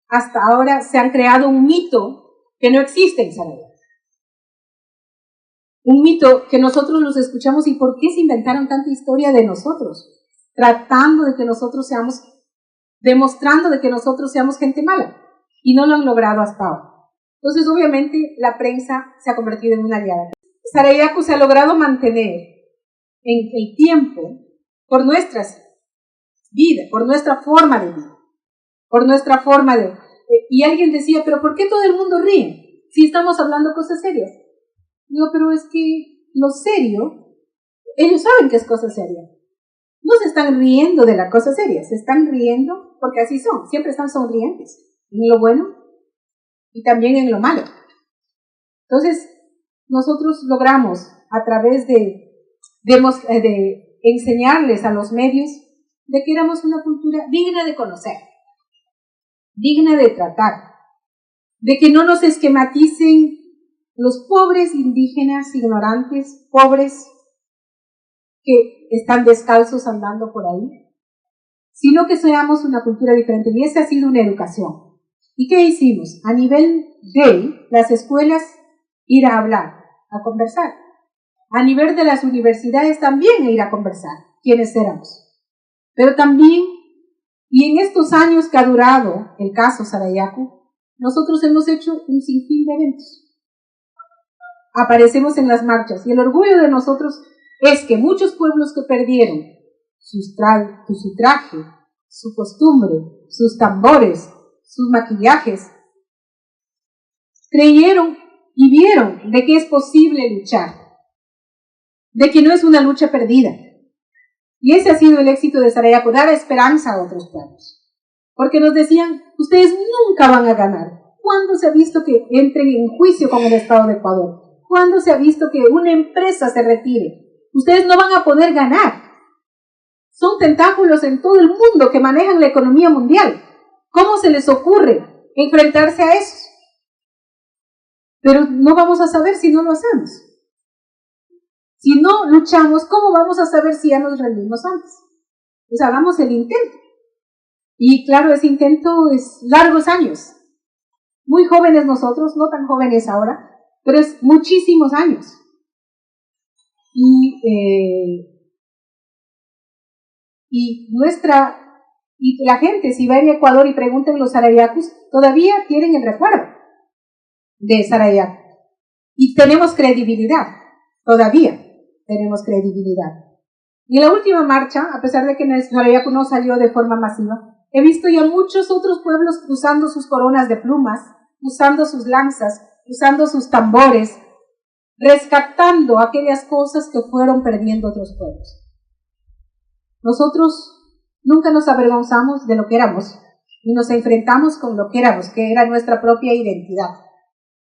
hasta ahora se han creado un mito que no existe en Sarayaku. Un mito que nosotros los escuchamos, ¿y por qué se inventaron tanta historia de nosotros? Tratando de que nosotros seamos, demostrando de que nosotros seamos gente mala. Y no lo han logrado hasta ahora. Entonces, obviamente, la prensa se ha convertido en una aliada. Sarayaku se ha logrado mantener en el tiempo por nuestras vidas, por nuestra forma de vida. por nuestra forma de... Y alguien decía, pero ¿por qué todo el mundo ríe si estamos hablando cosas serias? Digo, pero es que lo serio, ellos saben que es cosa seria. No se están riendo de la cosa seria, se están riendo porque así son, siempre están sonrientes, en lo bueno y también en lo malo. Entonces, nosotros logramos, a través de enseñarles a los medios, de que éramos una cultura digna de conocer, digna de tratar, de que no nos esquematicen los pobres indígenas ignorantes, pobres que están descalzos andando por ahí, sino que seamos una cultura diferente. Y esa ha sido una educación. ¿Y qué hicimos? A nivel de las escuelas, ir a hablar, a conversar. A nivel de las universidades también ir a conversar, quiénes éramos. Pero también, y en estos años que ha durado el caso Sarayaku, nosotros hemos hecho un sinfín de eventos. Aparecemos en las marchas y el orgullo de nosotros es que muchos pueblos que perdieron su traje, su costumbre, sus tambores, sus maquillajes, creyeron y vieron de que es posible luchar, de que no es una lucha perdida. Y ese ha sido el éxito de Sarayaku, dar esperanza a otros pueblos. Porque nos decían, ustedes nunca van a ganar. ¿Cuándo se ha visto que entren en juicio con el Estado de Ecuador? ¿Cuándo se ha visto que una empresa se retire? Ustedes no van a poder ganar. Son tentáculos en todo el mundo que manejan la economía mundial. ¿Cómo se les ocurre enfrentarse a eso? Pero no vamos a saber si no lo hacemos. Si no luchamos, ¿cómo vamos a saber si ya nos rendimos antes? Pues hagamos el intento. Y claro, ese intento es largos años. Muy jóvenes nosotros, no tan jóvenes ahora, pero es muchísimos años. Y la gente, si va en Ecuador y preguntan los Sarayacus, todavía tienen el recuerdo de Sarayaku. Y tenemos credibilidad, todavía tenemos credibilidad. Y en la última marcha, a pesar de que Sarayaku no salió de forma masiva, he visto ya muchos otros pueblos usando sus coronas de plumas, usando sus lanzas, usando sus tambores, rescatando aquellas cosas que fueron perdiendo otros pueblos. Nosotros nunca nos avergonzamos de lo que éramos y nos enfrentamos con lo que éramos, que era nuestra propia identidad,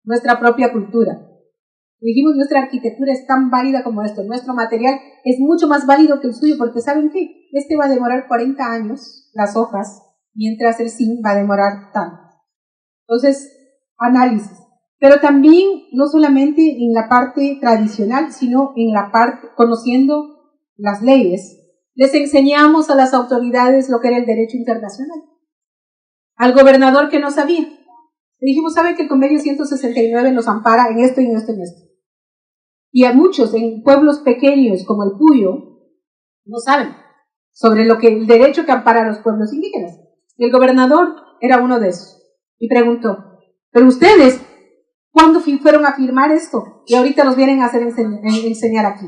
nuestra propia cultura. Dijimos, nuestra arquitectura es tan válida como esto, nuestro material es mucho más válido que el suyo, porque ¿saben qué? Este va a demorar 40 años, las hojas, mientras el zinc va a demorar tanto. Entonces, análisis. Pero también, no solamente en la parte tradicional, sino en la parte, conociendo las leyes, les enseñamos a las autoridades lo que era el derecho internacional. Al gobernador que no sabía. Le dijimos, ¿sabe que el convenio 169 nos ampara en esto y en esto y en esto? Y a muchos en pueblos pequeños como el Puyo no saben sobre el derecho que ampara a los pueblos indígenas. Y el gobernador era uno de esos. Y preguntó, ¿pero ustedes cuándo fueron a firmar esto? Y ahorita nos vienen a hacer enseñar aquí.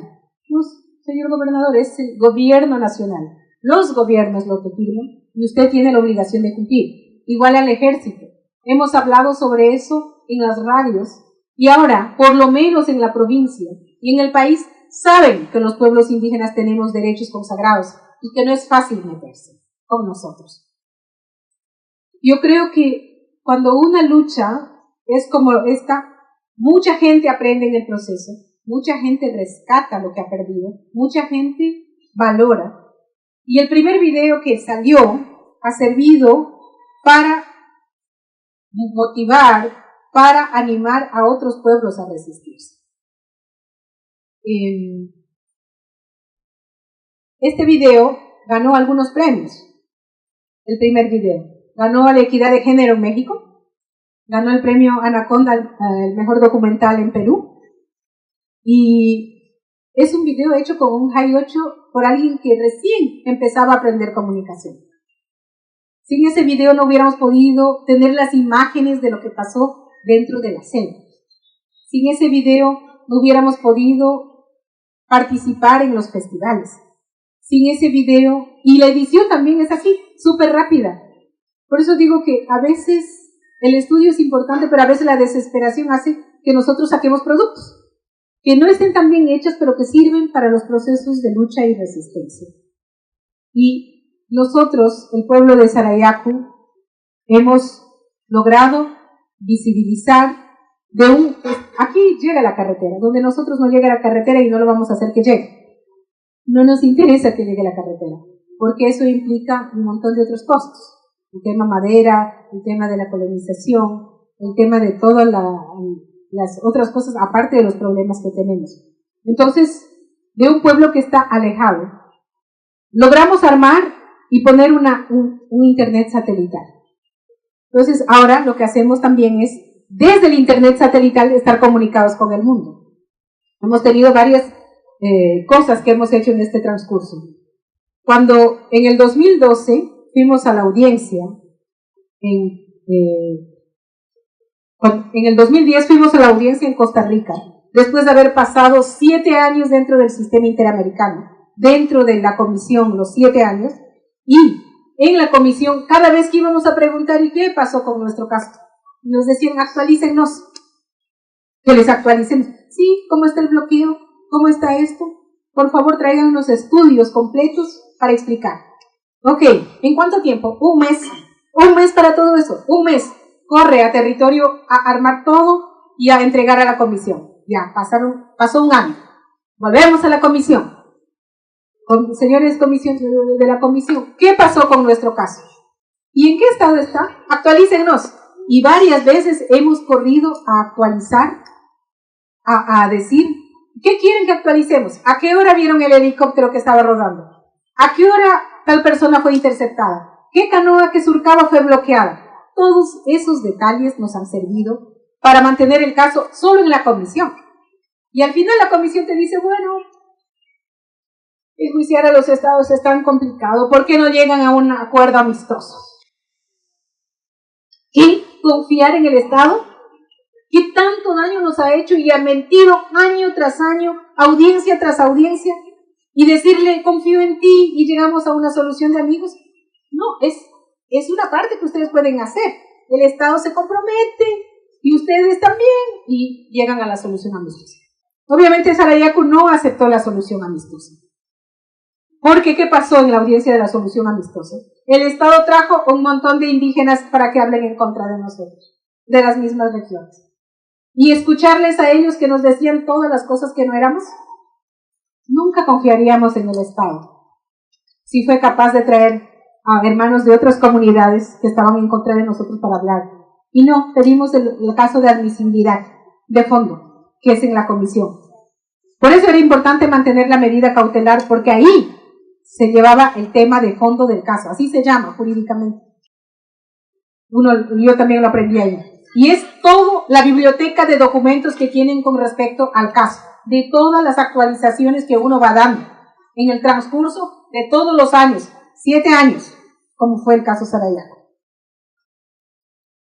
Pues, señor gobernador, es el gobierno nacional. Los gobiernos lo que firman y usted tiene la obligación de cumplir. Igual al ejército. Hemos hablado sobre eso en las radios y ahora, por lo menos en la provincia y en el país, saben que los pueblos indígenas tenemos derechos consagrados y que no es fácil meterse con nosotros. Yo creo que cuando una lucha es como esta, mucha gente aprende en el proceso, mucha gente rescata lo que ha perdido, mucha gente valora. Y el primer video que salió ha servido para motivar, para animar a otros pueblos a resistirse. Este video ganó algunos premios. El primer video ganó a la equidad de género en México, ganó el premio Anaconda al mejor documental en Perú, y es un video hecho con un High 8 por alguien que recién empezaba a aprender comunicación. Sin ese video no hubiéramos podido tener las imágenes de lo que pasó dentro de la selva. Sin ese video no hubiéramos podido participar en los festivales. Sin ese video, y la edición también es así, súper rápida. Por eso digo que a veces el estudio es importante, pero a veces la desesperación hace que nosotros saquemos productos que no estén tan bien hechos, pero que sirven para los procesos de lucha y resistencia. Y nosotros, el pueblo de Sarayaku, hemos logrado visibilizar aquí llega la carretera, donde nosotros no llega la carretera y no lo vamos a hacer que llegue. No nos interesa que llegue la carretera, porque eso implica un montón de otros costos. El tema madera, el tema de la colonización, el tema de todas las otras cosas, aparte de los problemas que tenemos. Entonces, de un pueblo que está alejado, logramos armar y poner un internet satelital. Entonces, ahora lo que hacemos también es, desde el internet satelital, estar comunicados con el mundo. Hemos tenido varias cosas que hemos hecho en este transcurso. Cuando en el 2012 fuimos a la audiencia, en el 2010 fuimos a la audiencia en Costa Rica, después de haber pasado 7 años dentro del sistema interamericano, dentro de la comisión, los 7 años, y en la comisión, cada vez que íbamos a preguntar, ¿y qué pasó con nuestro caso? Nos decían, actualícennos, que les actualicemos. Sí, ¿cómo está el bloqueo? ¿Cómo está esto? Por favor, traigan unos estudios completos para explicar. Ok, ¿en cuánto tiempo? Un mes para todo eso, un mes. Corre a territorio a armar todo y a entregar a la comisión. Ya, pasó un año. Volvemos a la comisión. Señores de la comisión, ¿qué pasó con nuestro caso? ¿Y en qué estado está? Actualícennos. Y varias veces hemos corrido a actualizar, a decir, ¿qué quieren que actualicemos? ¿A qué hora vieron el helicóptero que estaba rodando? ¿A qué hora tal persona fue interceptada? ¿Qué canoa que surcaba fue bloqueada? Todos esos detalles nos han servido para mantener el caso solo en la comisión. Y al final la comisión te dice, bueno, enjuiciar a los estados es tan complicado, ¿por qué no llegan a un acuerdo amistoso? ¿Qué? ¿Confiar en el Estado? ¿Qué tanto daño nos ha hecho y ha mentido año tras año, audiencia tras audiencia? Y decirle, confío en ti y llegamos a una solución de amigos. No, es una parte que ustedes pueden hacer. El Estado se compromete y ustedes también y llegan a la solución amistosa. Obviamente Sarayaku no aceptó la solución amistosa. Porque, ¿qué pasó en la audiencia de la solución amistosa? El Estado trajo un montón de indígenas para que hablen en contra de nosotros, de las mismas regiones. Y escucharles a ellos que nos decían todas las cosas que no éramos, nunca confiaríamos en el Estado. Si fue capaz de traer a hermanos de otras comunidades que estaban en contra de nosotros para hablar. Y no, pedimos el caso de admisibilidad de fondo, que es en la comisión. Por eso era importante mantener la medida cautelar, porque ahí se llevaba el tema de fondo del caso, así se llama jurídicamente. Yo también lo aprendí ahí. Y es toda la biblioteca de documentos que tienen con respecto al caso, de todas las actualizaciones que uno va dando en el transcurso de todos los años, 7 años, como fue el caso Sarayaku.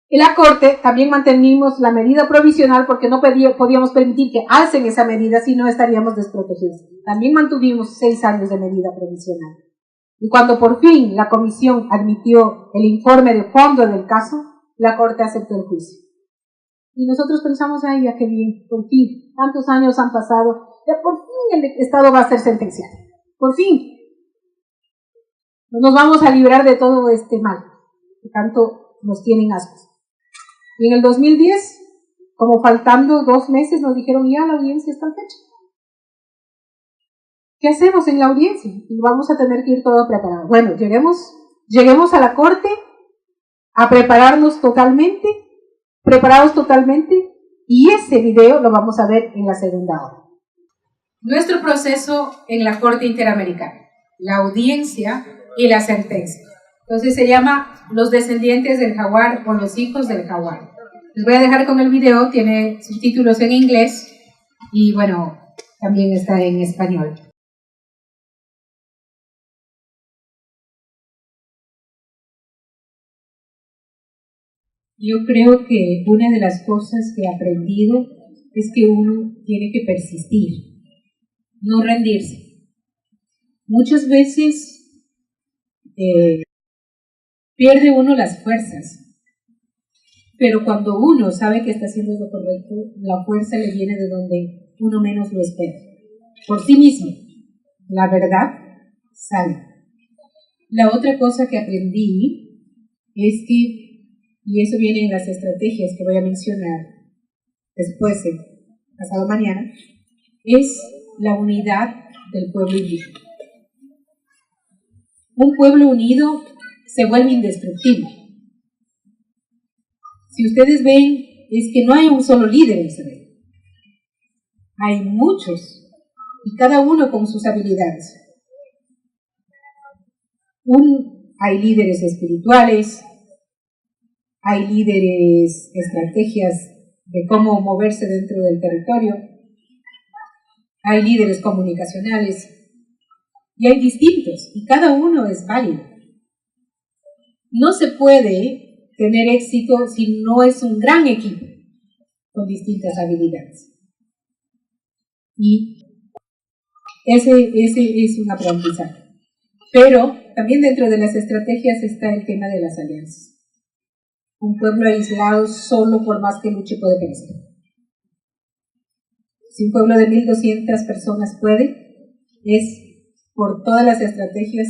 En la Corte también mantenimos la medida provisional porque no podíamos permitir que alcen esa medida, si no estaríamos desprotegidos. También mantuvimos 6 años de medida provisional. Y cuando por fin la comisión admitió el informe de fondo del caso, la Corte aceptó el juicio. Y nosotros pensamos, ay, ya qué bien, por fin, tantos años han pasado, ya por fin el Estado va a ser sentenciado. Por fin. Nos vamos a librar de todo este mal, que tanto nos tienen ascos. Y en el 2010, como faltando 2 meses, nos dijeron, ya la audiencia está en fecha. ¿Qué hacemos en la audiencia? Y vamos a tener que ir todo preparado. Bueno, lleguemos a la Corte a prepararnos totalmente, preparados totalmente, y ese video lo vamos a ver en la segunda hora. Nuestro proceso en la Corte Interamericana, la audiencia y la sentencia. Entonces se llama Los descendientes del jaguar o los hijos del jaguar. Les voy a dejar con el video, tiene subtítulos en inglés y bueno, también está en español. Yo creo que una de las cosas que he aprendido es que uno tiene que persistir, no rendirse. Muchas veces pierde uno las fuerzas. Pero cuando uno sabe que está haciendo lo correcto, la fuerza le viene de donde uno menos lo espera. Por sí mismo, la verdad sale. La otra cosa que aprendí es que, y eso viene en las estrategias que voy a mencionar después, pasado mañana, es la unidad del pueblo indígena. Un pueblo unido se vuelve indestructible. Si ustedes ven, es que no hay un solo líder en Israel. Hay muchos, y cada uno con sus habilidades. Hay líderes espirituales, hay líderes, estrategias de cómo moverse dentro del territorio, hay líderes comunicacionales, y hay distintos, y cada uno es válido. No se puede tener éxito si no es un gran equipo con distintas habilidades. Y ese es un aprendizaje. Pero también dentro de las estrategias está el tema de las alianzas. Un pueblo aislado solo por más que luche puede perecer. Si un pueblo de 1.200 personas puede, es por todas las estrategias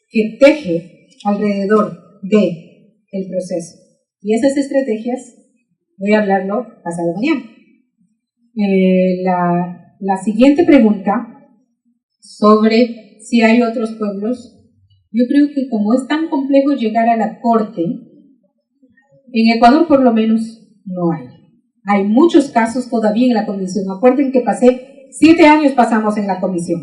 que teje alrededor del proceso. Y esas estrategias voy a hablarlo pasado mañana. La siguiente pregunta sobre si hay otros pueblos, yo creo que como es tan complejo llegar a la corte, en Ecuador por lo menos no hay. Hay muchos casos todavía en la comisión. Acuerden que 7 años pasamos en la comisión.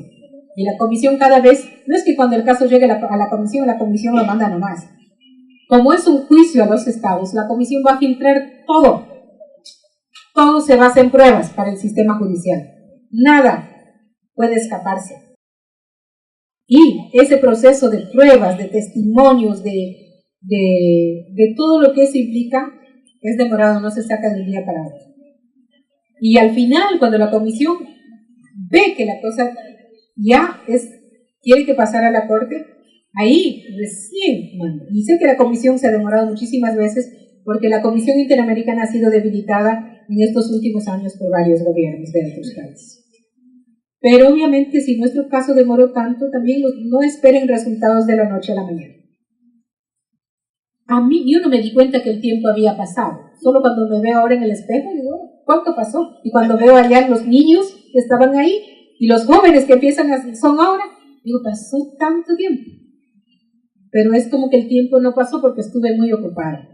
Y la comisión cada vez, no es que cuando el caso llegue a la comisión lo manda nomás. Como es un juicio a los estados, la comisión va a filtrar todo. Todo se basa en pruebas para el sistema judicial. Nada puede escaparse. Y ese proceso de pruebas, de testimonios, de todo lo que eso implica, es demorado, no se saca de un día para otro. Y al final, cuando la comisión ve que la cosa ya tiene que pasar a la corte, ahí recién manda. Y sé que la comisión se ha demorado muchísimas veces porque la Comisión Interamericana ha sido debilitada en estos últimos años por varios gobiernos de otros países. Pero obviamente si nuestro caso demoró tanto, también no esperen resultados de la noche a la mañana. A mí, yo no me di cuenta que el tiempo había pasado. Solo cuando me veo ahora en el espejo, digo, ¿cuánto pasó? Y cuando veo allá los niños que estaban ahí y los jóvenes que son ahora, digo, pasó tanto tiempo. Pero es como que el tiempo no pasó porque estuve muy ocupada.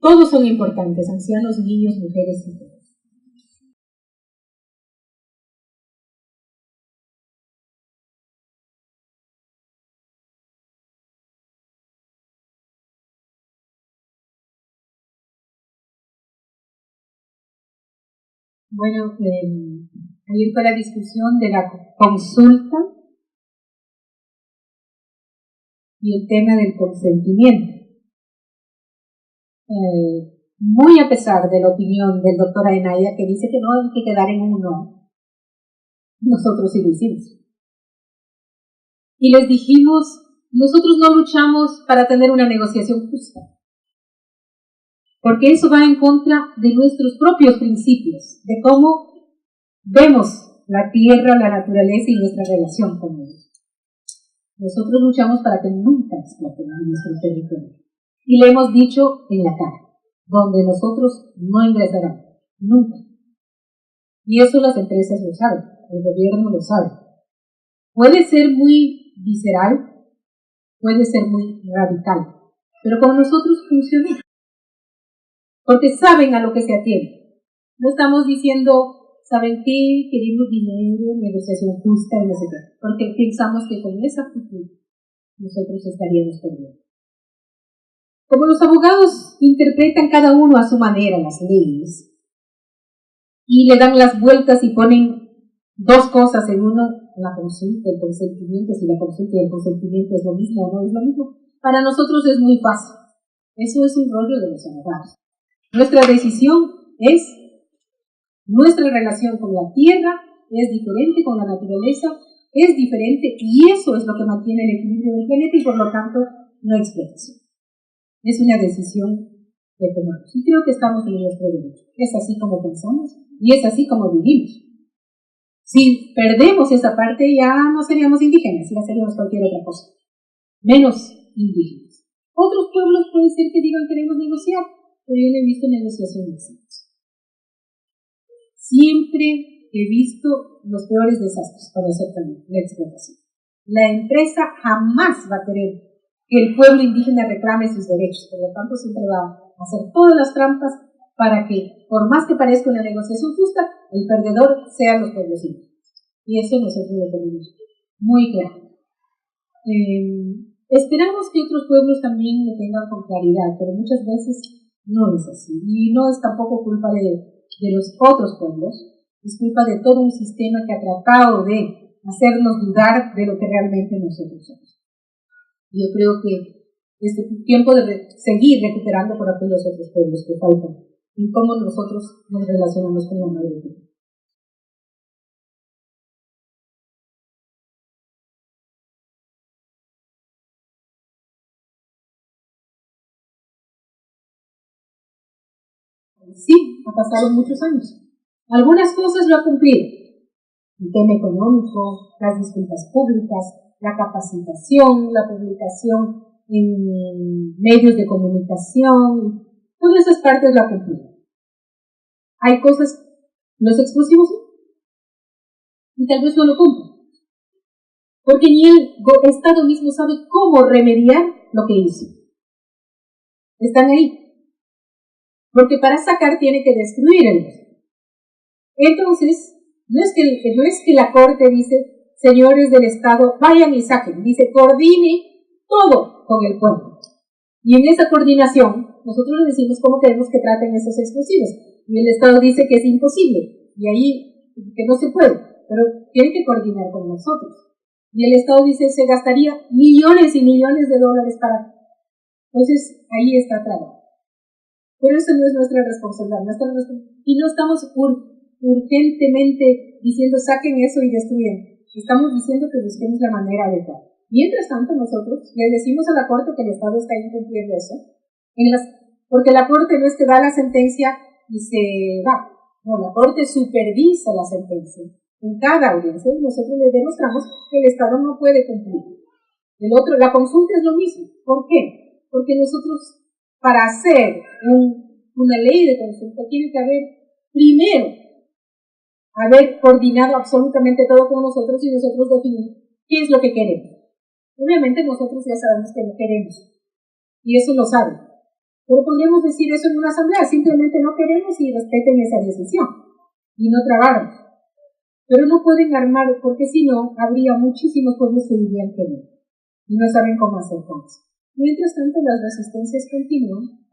Todos son importantes, ancianos, niños, mujeres y todos. Bueno, ayer fue la discusión de la consulta y el tema del consentimiento. Muy a pesar de la opinión del doctor Aenaya, que dice que no hay que quedar en un no, nosotros sí lo hicimos. Y les dijimos, nosotros no luchamos para tener una negociación justa, porque eso va en contra de nuestros propios principios, de cómo vemos la tierra, la naturaleza y nuestra relación con ellos. Nosotros luchamos para que nunca exploten nuestro territorio. Y le hemos dicho en la cara, donde nosotros no ingresaremos, nunca. Y eso las empresas lo saben, el gobierno lo sabe. Puede ser muy visceral, puede ser muy radical, pero con nosotros funciona. Porque saben a lo que se atiende. No estamos diciendo, ¿saben qué? Queremos dinero, negociación justa, y no sé qué. Porque pensamos que con esa actitud nosotros estaríamos perdiendo. Como los abogados interpretan cada uno a su manera las leyes y le dan las vueltas y ponen dos cosas en uno, la consulta, el consentimiento, si la consulta y el consentimiento es lo mismo o no es lo mismo, para nosotros es muy fácil. Eso es un rollo de los abogados. Nuestra decisión es, nuestra relación con la tierra es diferente, con la naturaleza es diferente, y eso es lo que mantiene el equilibrio del planeta, y por lo tanto no explotación. Es una decisión que tomamos. Y creo que estamos en nuestro derecho. Es así como pensamos y es así como vivimos. Si perdemos esa parte, ya no seríamos indígenas, ya seríamos cualquier otra cosa. Menos indígenas. Otros pueblos puede ser que digan queremos negociar, pero yo no he visto negociaciones. Siempre he visto los peores desastres para hacer también la explotación. La empresa jamás va a querer que el pueblo indígena reclame sus derechos, por lo tanto siempre va a hacer todas las trampas para que, por más que parezca una negociación justa, el perdedor sean los pueblos indígenas. Y eso nosotros lo tenemos muy claro. Esperamos que otros pueblos también lo tengan con claridad, pero muchas veces no es así. Y no es tampoco culpa de los otros pueblos, es culpa de todo un sistema que ha tratado de hacernos dudar de lo que realmente nosotros somos. Yo creo que es tiempo de seguir recuperando por aquellos otros pueblos que faltan y cómo nosotros nos relacionamos con la madre tierra. Sí, ha pasado muchos años. Algunas cosas lo ha cumplido. El tema económico, las disculpas públicas, la capacitación, la publicación en medios de comunicación, todas esas partes lo ha cumplido. Hay cosas, los explosivos no, y tal vez no lo cumplen, porque ni el Estado mismo sabe cómo remediar lo que hizo. Están ahí. Porque para sacar tiene que destruir el mismo. Entonces, no es que la Corte dice, señores del Estado, vayan y saquen. Dice, coordine todo con el pueblo. Y en esa coordinación, nosotros le decimos cómo queremos que traten esos explosivos. Y el Estado dice que es imposible. Y ahí, que no se puede. Pero tiene que coordinar con nosotros. Y el Estado dice, se gastaría millones y millones de dólares para... Entonces, ahí está el trabajo. Pero eso no es nuestra responsabilidad. Y no estamos urgentemente diciendo saquen eso y destruyen. Estamos diciendo que busquemos la manera adecuada. Mientras tanto, nosotros le decimos a la Corte que el Estado está incumpliendo eso. Porque la Corte no es que da la sentencia y se va. No, la Corte supervisa la sentencia en cada audiencia y nosotros le demostramos que el Estado no puede cumplir. La consulta es lo mismo. ¿Por qué? Porque nosotros, para hacer una ley de consulta, tiene que haber coordinado absolutamente todo con nosotros y nosotros definir qué es lo que queremos. Obviamente nosotros ya sabemos que no queremos, y eso lo saben. Pero podríamos decir eso en una asamblea, simplemente no queremos y respeten esa decisión, y no trabaron. Pero no pueden armar, porque si no, habría muchísimos pueblos que dirían que no, y no saben cómo hacer con eso. Mientras tanto, las resistencias continúan,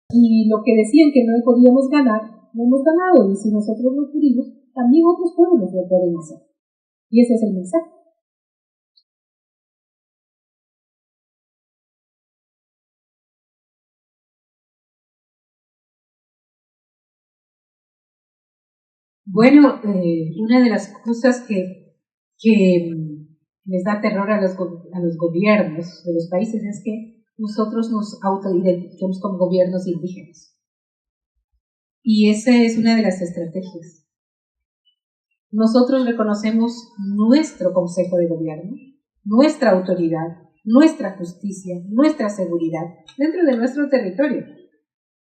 y lo que decían que no podíamos ganar, no hemos ganado, y si nosotros lo pudimos, también otros pueblos lo pueden hacer. Y ese es el mensaje. Bueno, una de las cosas que les da terror a los gobiernos de los países es que nosotros nos autoidentificamos como gobiernos indígenas. Y esa es una de las estrategias. Nosotros reconocemos nuestro Consejo de Gobierno, nuestra autoridad, nuestra justicia, nuestra seguridad dentro de nuestro territorio.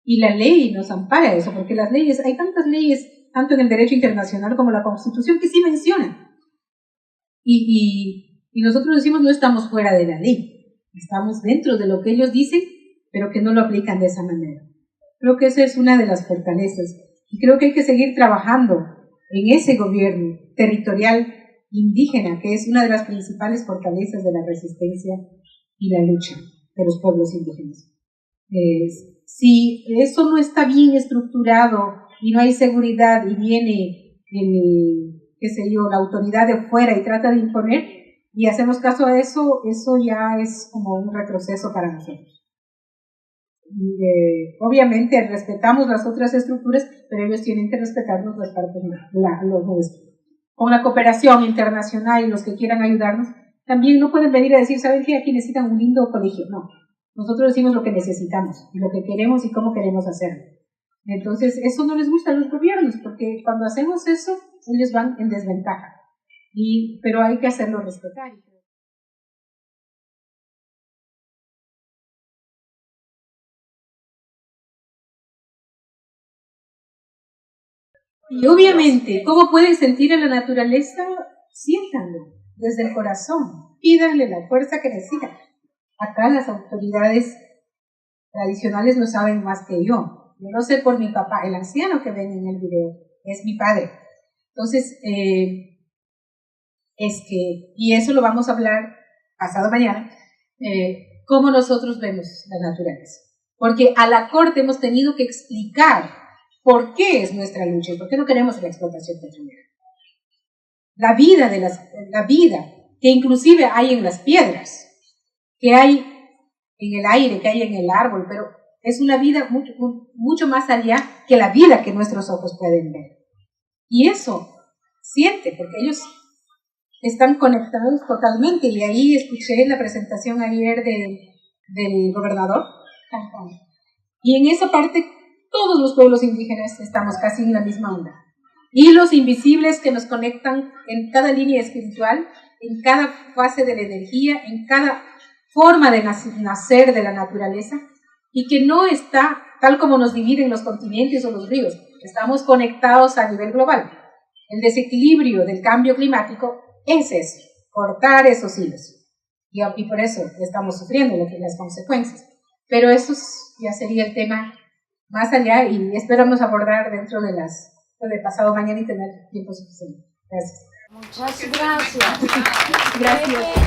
Y la ley nos ampara eso, porque las leyes, hay tantas leyes, tanto en el derecho internacional como la Constitución, que sí mencionan. Y nosotros decimos no estamos fuera de la ley, estamos dentro de lo que ellos dicen, pero que no lo aplican de esa manera. Creo que esa es una de las fortalezas. Y creo que hay que seguir trabajando en ese gobierno territorial indígena, que es una de las principales fortalezas de la resistencia y la lucha de los pueblos indígenas. Si eso no está bien estructurado y no hay seguridad y viene la autoridad de fuera y trata de imponer y hacemos caso a eso, eso ya es como un retroceso para nosotros. Obviamente respetamos las otras estructuras, pero ellos tienen que respetarnos las partes, los nuestros. Con la cooperación internacional y los que quieran ayudarnos, también no pueden venir a decir, ¿saben qué? Aquí necesitan un lindo colegio. No, nosotros decimos lo que necesitamos, y lo que queremos y cómo queremos hacerlo. Entonces, eso no les gusta a los gobiernos, porque cuando hacemos eso, ellos van en desventaja. Pero hay que hacerlo respetar. Y obviamente, ¿cómo pueden sentir en la naturaleza? Siéntanlo desde el corazón, pídanle la fuerza que necesitan. Acá las autoridades tradicionales lo saben más que yo. Yo lo sé por mi papá, el anciano que ven en el video, es mi padre. Entonces, y eso lo vamos a hablar pasado mañana, cómo nosotros vemos la naturaleza. Porque a la Corte hemos tenido que explicar por qué es nuestra lucha y por qué no queremos la explotación petrolera. La vida que inclusive hay en las piedras, que hay en el aire, que hay en el árbol, pero es una vida mucho más allá que la vida que nuestros ojos pueden ver. Y eso siente, porque ellos están conectados totalmente, y ahí escuché la presentación ayer del gobernador, y en esa parte todos los pueblos indígenas estamos casi en la misma onda. Hilos invisibles que nos conectan en cada línea espiritual, en cada fase de la energía, en cada forma de nacer de la naturaleza, y que no está tal como nos dividen los continentes o los ríos. Estamos conectados a nivel global. El desequilibrio del cambio climático es eso, cortar esos hilos. Y por eso estamos sufriendo las consecuencias. Pero eso ya sería el tema más allá, y esperamos abordar dentro de pasado mañana y tener tiempo suficiente. Gracias. Muchas gracias. Gracias.